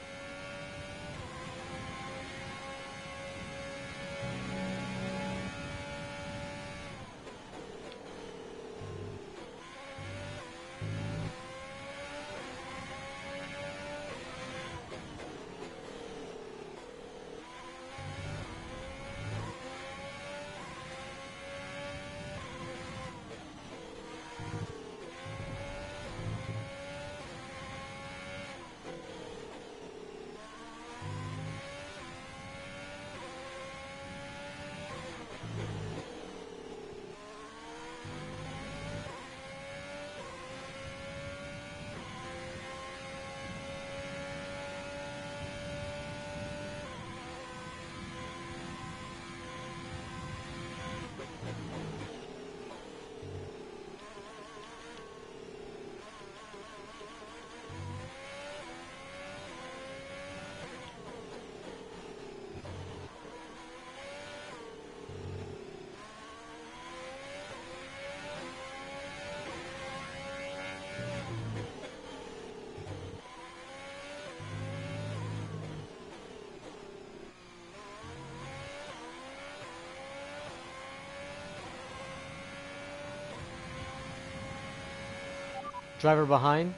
Driver behind.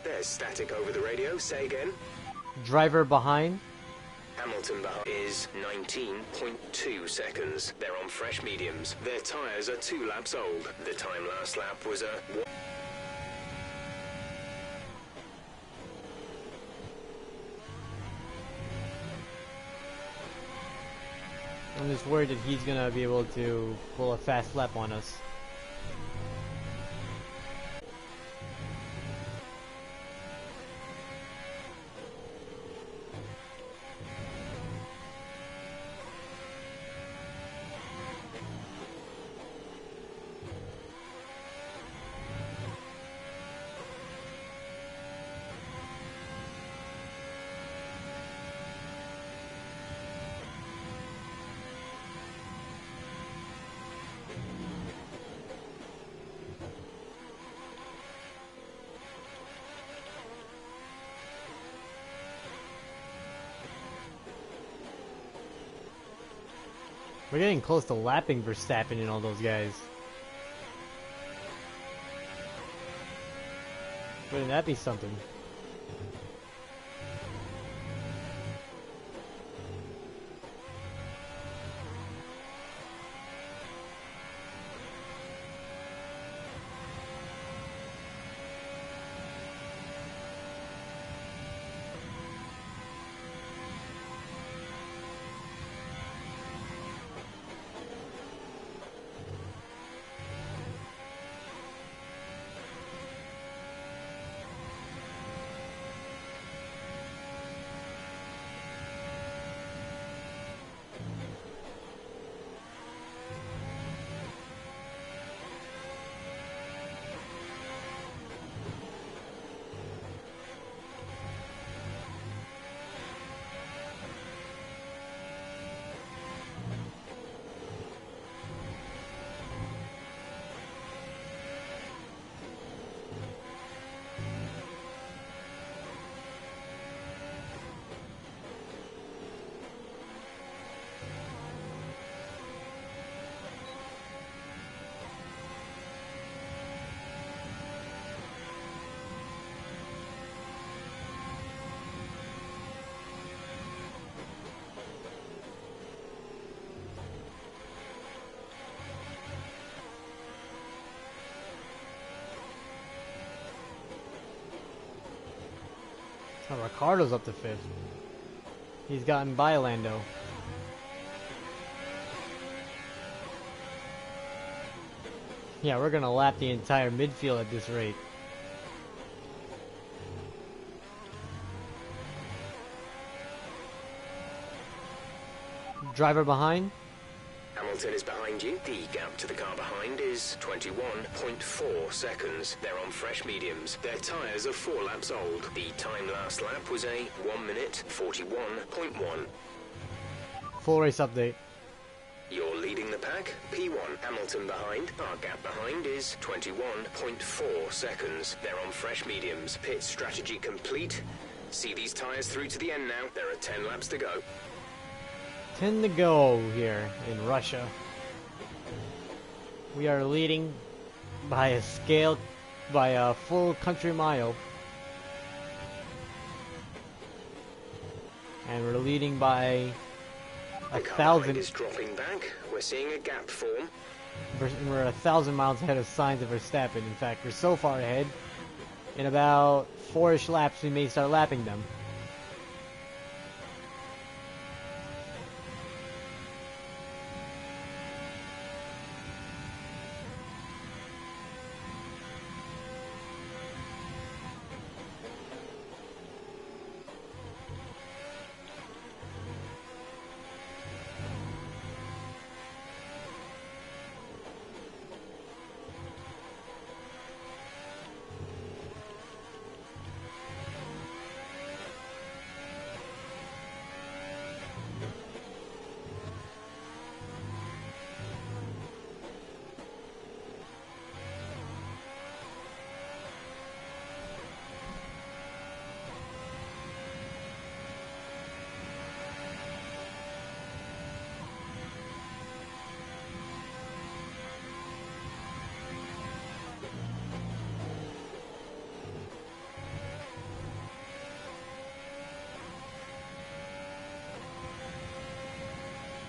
There's static over the radio. Say again. Driver behind. Hamilton behind is 19.2 seconds. They're on fresh mediums. Their tyres are 2 laps old. The time last lap was a... I'm just worried that he's gonna be able to pull a fast lap on us. We're getting close to lapping Verstappen and all those guys. Wouldn't that be something? Oh, Ricardo's up to 5th. He's gotten by Lando. Yeah, we're gonna lap the entire midfield at this rate. Driver behind. Hamilton is behind you. The gap to the car behind is 21.4 seconds. They're on fresh mediums. Their tyres are 4 laps old. The time last lap was a 1 minute 41.1. Full race update. You're leading the pack. P1. Hamilton behind. Our gap behind is 21.4 seconds. They're on fresh mediums. Pit strategy complete. See these tyres through to the end now. There are 10 laps to go. 10 to go here in Russia. We are leading by a full country mile. And we're leading by The car 1,000. is dropping back. We're seeing a gap form. We're 1,000 miles ahead of Sainz and Verstappen. In fact, we're so far ahead. In about 4-ish laps, we may start lapping them.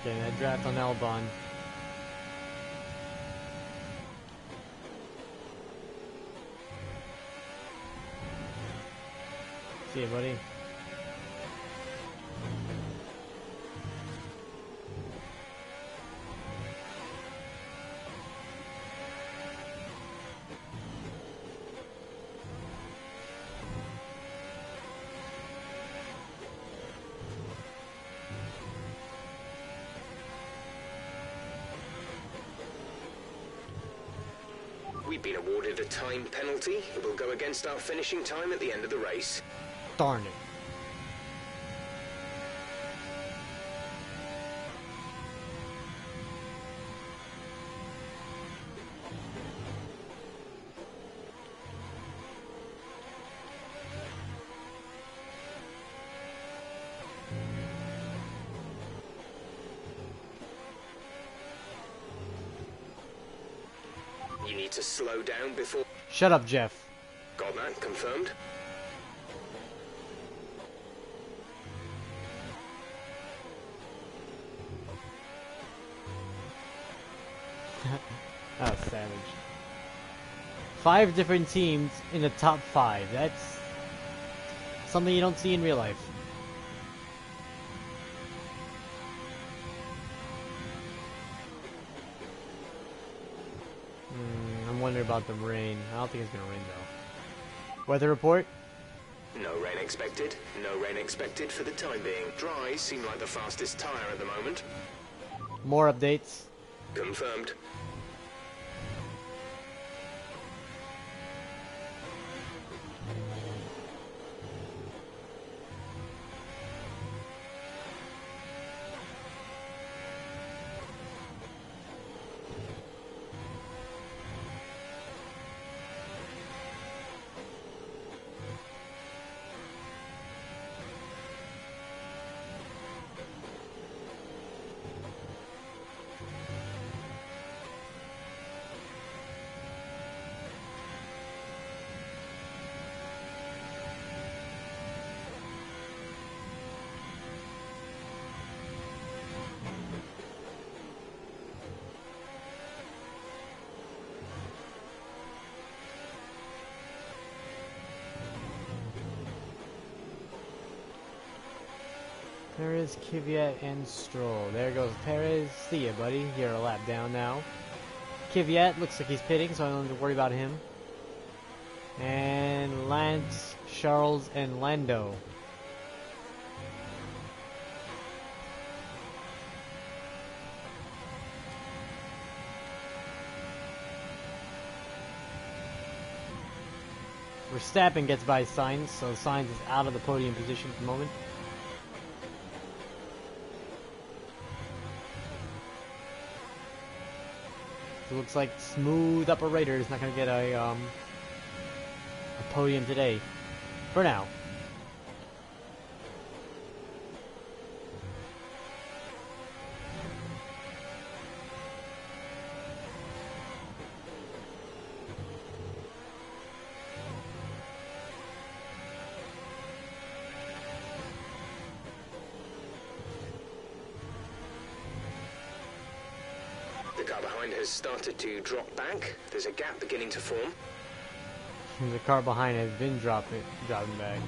Okay, that draft on Albon. See you, buddy. We've been awarded a time penalty. It will go against our finishing time at the end of the race. Darn it. You need to slow down before... Shut up, Jeff. Got that confirmed? Oh, savage. 5 different teams in the top 5. That's something you don't see in real life. I'm wondering about the rain. I don't think it's gonna rain though. Weather report? No rain expected. No rain expected for the time being. Dries seem like the fastest tyre at the moment. More updates. Confirmed. Perez, Kvyat, and Stroll. There goes Perez. See ya, buddy. You're a lap down now. Kvyat looks like he's pitting, so I don't have to worry about him. And Lance, Charles, and Lando. Verstappen gets by Sainz, so Sainz is out of the podium position at the moment. It looks like Smooth Operator is not going to get a podium today. For now. The car behind has started to drop back. There's a gap beginning to form. The car behind has been dropping back.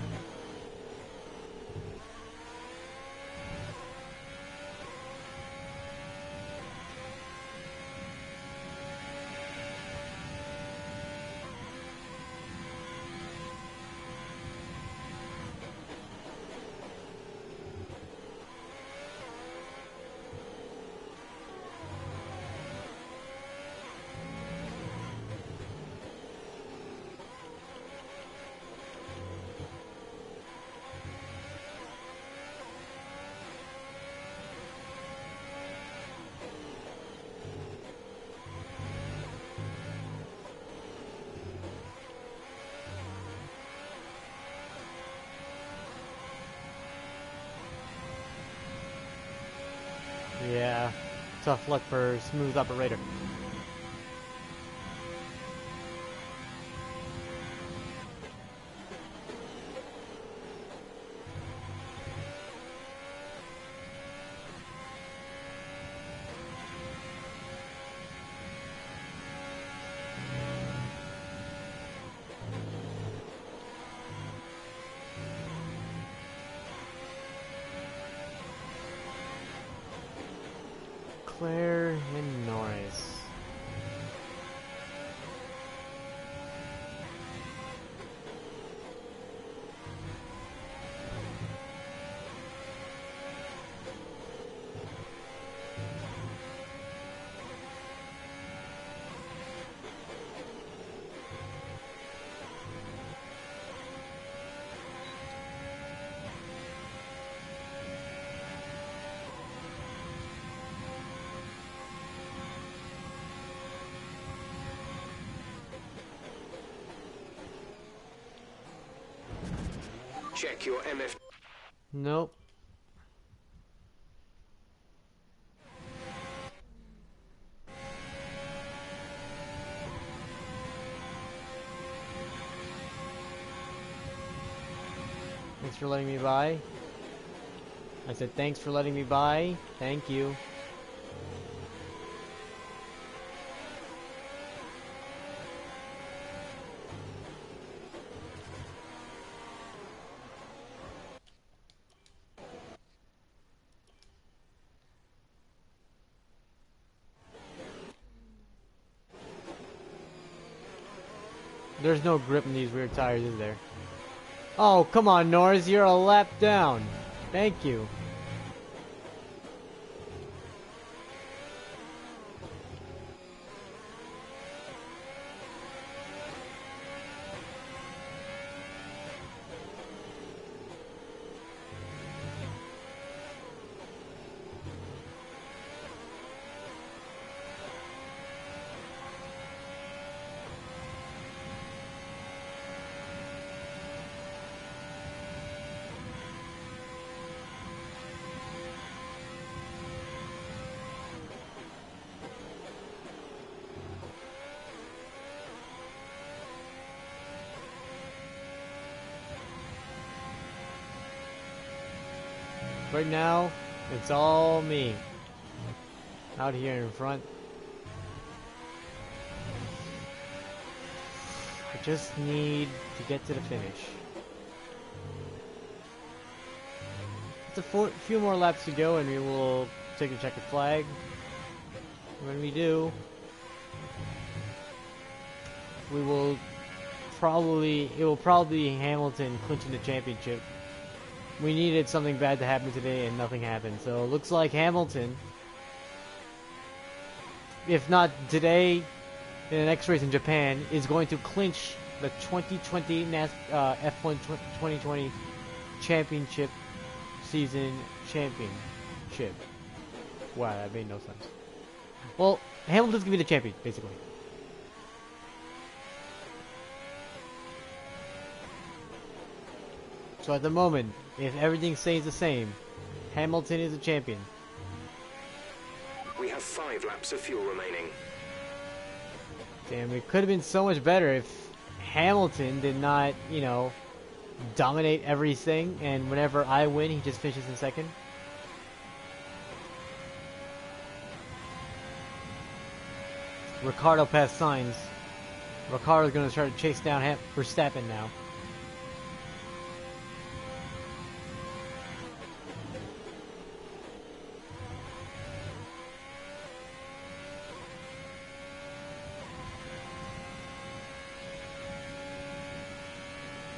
Yeah, tough luck for Smooth Operator. Leclerc and Norris. Check your MF. Nope. Thanks for letting me by. I said thanks for letting me by. Thank you. There's no grip in these rear tires, is there? Oh, come on, Norris, you're a lap down. Thank you. Right now, it's all me. Out here in front. I just need to get to the finish. It's a few more laps to go and we will take a checkered flag. When we do, it will probably be Hamilton clinching the championship. We needed something bad to happen today and nothing happened. So it looks like Hamilton, if not today, in the next race in Japan, is going to clinch the 2020 F1 2020 championship season championship. Wow, that made no sense. Well, Hamilton's going to be the champion, basically. So at the moment, if everything stays the same, Hamilton is a champion. We have 5 laps of fuel remaining. Damn, it could have been so much better if Hamilton did not, you know, dominate everything, and whenever I win, he just finishes in second. Ricardo passed Sainz. Ricardo's going to try to chase down Verstappen now.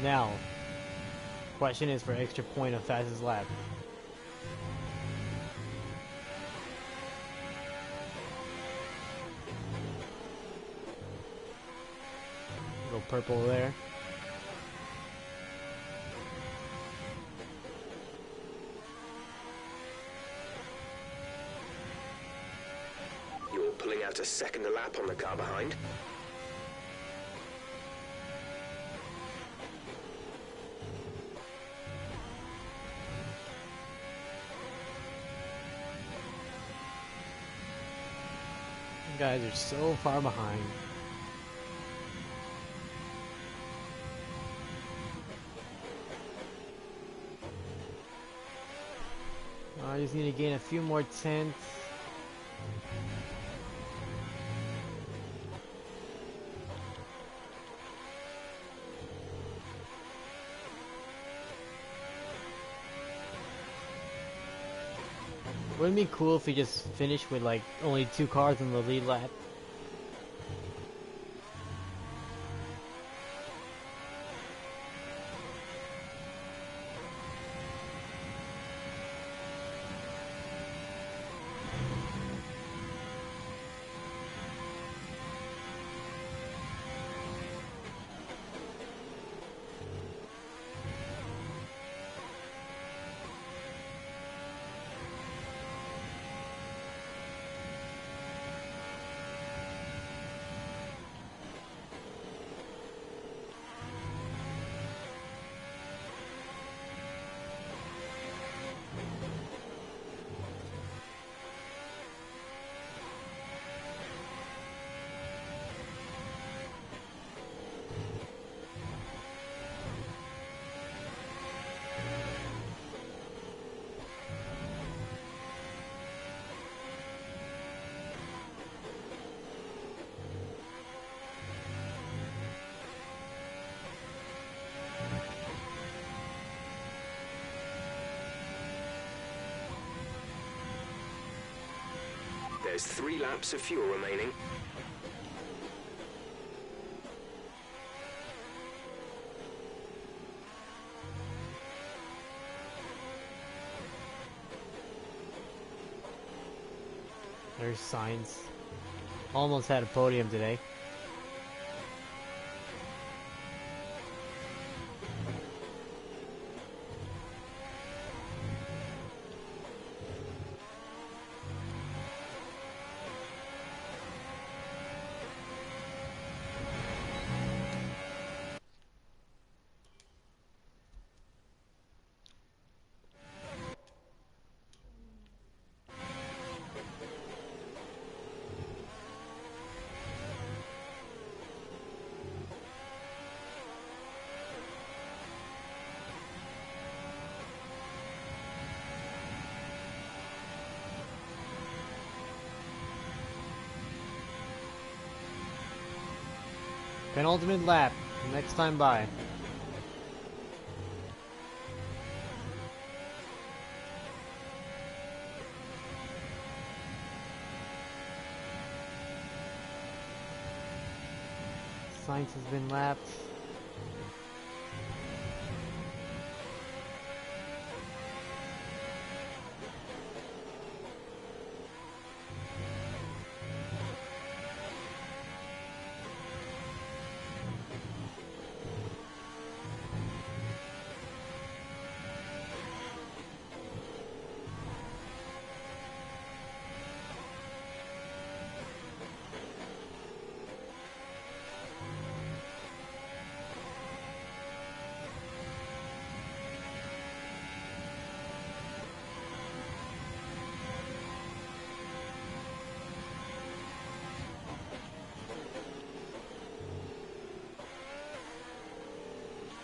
Now, question is for extra point of fastest lap. Go purple there. You're pulling out a second lap on the car behind. You guys are so far behind. I just need to gain a few more tenths. Wouldn't it be cool if we just finished with like only 2 cars in the lead lap? There's 3 laps of fuel remaining. There's Sainz. Almost had a podium today. Penultimate lap, next time by. Sainz has been lapped.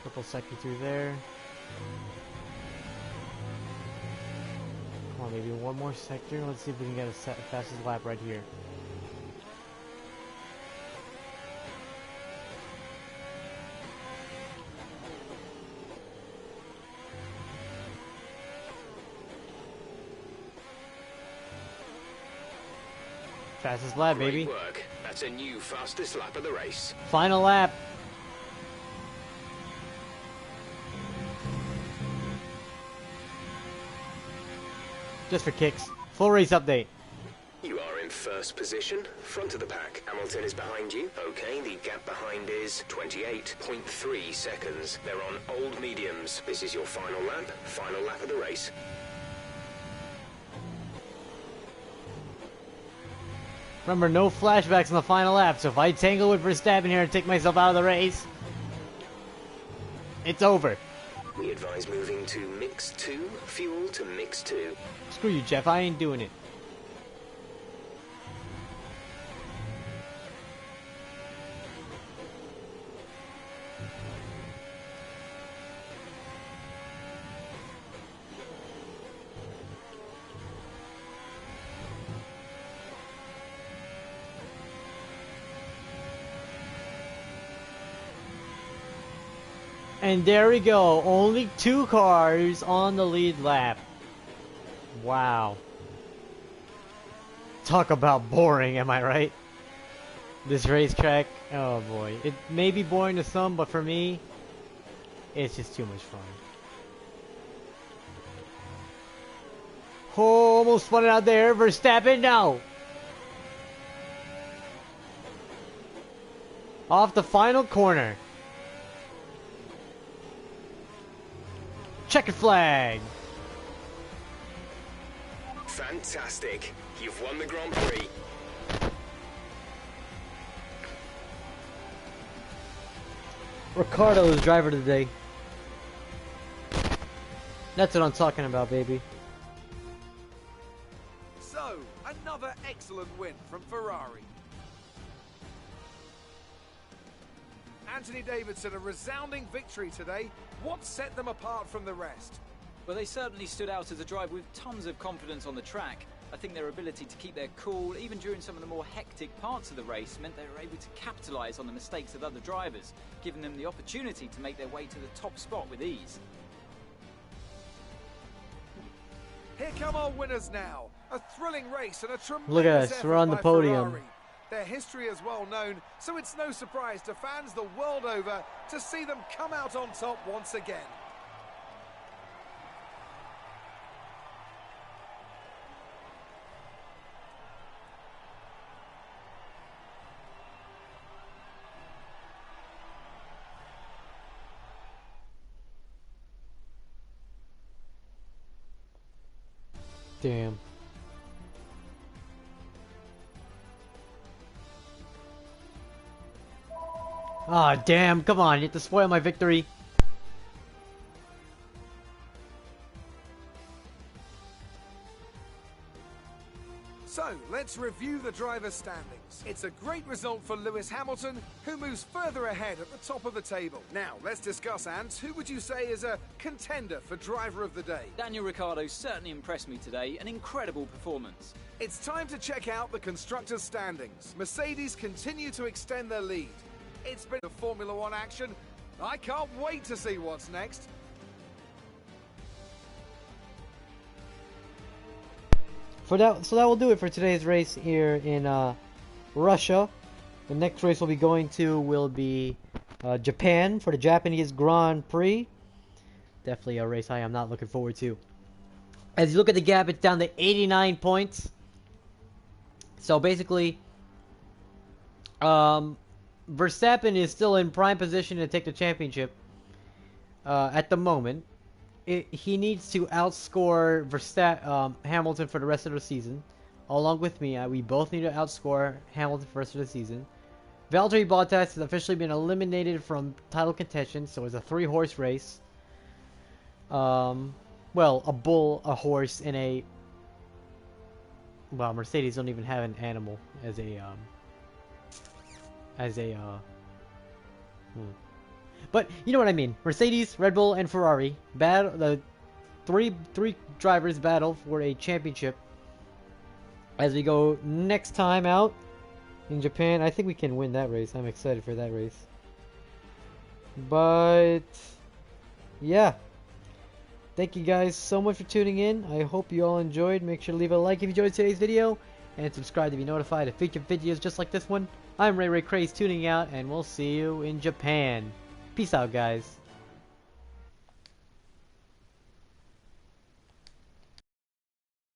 Couple sector through there. Come on, maybe one more sector. Let's see if we can get a fastest lap right here. Fastest lap, baby. Great work. That's a new fastest lap of the race. Final lap. Just for kicks. Full race update. You are in first position, front of the pack. Hamilton is behind you. Okay, the gap behind is 28.3 seconds. They're on old mediums. This is your final lap of the race. Remember, no flashbacks in the final lap, so if I tangle with Verstappen here and take myself out of the race, it's over. We advise moving to mix 2, fuel to mix 2. Screw you, Jeff, I ain't doing it. And there we go, only 2 cars on the lead lap. Wow. Talk about boring, am I right? This racetrack, oh boy. It may be boring to some, but for me, it's just too much fun. Oh, almost spun it out there. Verstappen, no! Off the final corner. Checkered flag. Fantastic. You've won the Grand Prix. Ricardo's driver today. That's what I'm talking about, baby. So, another excellent win from Ferrari. Anthony Davidson, a resounding victory today. What set them apart from the rest? Well, they certainly stood out as a drive with tons of confidence on the track. I think their ability to keep their cool, even during some of the more hectic parts of the race, meant they were able to capitalise on the mistakes of other drivers, giving them the opportunity to make their way to the top spot with ease. Here come our winners now. A thrilling race and a tremendous Look at us, effort we're on the by podium. Ferrari. Their history is well known, so it's no surprise to fans the world over to see them come out on top once again. Damn. Ah, damn, come on, you have to spoil my victory. So, let's review the driver's standings. It's a great result for Lewis Hamilton, who moves further ahead at the top of the table. Now, let's discuss, Ant, who would you say is a contender for driver of the day? Daniel Ricciardo certainly impressed me today, an incredible performance. It's time to check out the constructors' standings. Mercedes continue to extend their lead. It's been a Formula One action. I can't wait to see what's next. So that will do it for today's race here in Russia. The next race we'll be going to will be Japan for the Japanese Grand Prix. Definitely a race I am not looking forward to. As you look at the gap, it's down to 89 points. So basically, Verstappen is still in prime position to take the championship at the moment. He needs to outscore Hamilton for the rest of the season. Along with me, we both need to outscore Hamilton for the rest of the season. Valtteri Bottas has officially been eliminated from title contention, so it's a 3-horse race. Well, a bull, a horse, and a... Well, Mercedes don't even have an animal as a... But you know what I mean. Mercedes, Red Bull, and Ferrari battle. The three drivers battle for a championship as we go next time out in Japan. I think we can win that race. I'm excited for that race. But yeah, thank you guys so much for tuning in. I hope you all enjoyed. Make sure to leave a like if you enjoyed today's video and subscribe to be notified of future videos just like this one. I'm ReyReyCraze tuning out, and we'll see you in Japan. Peace out, guys.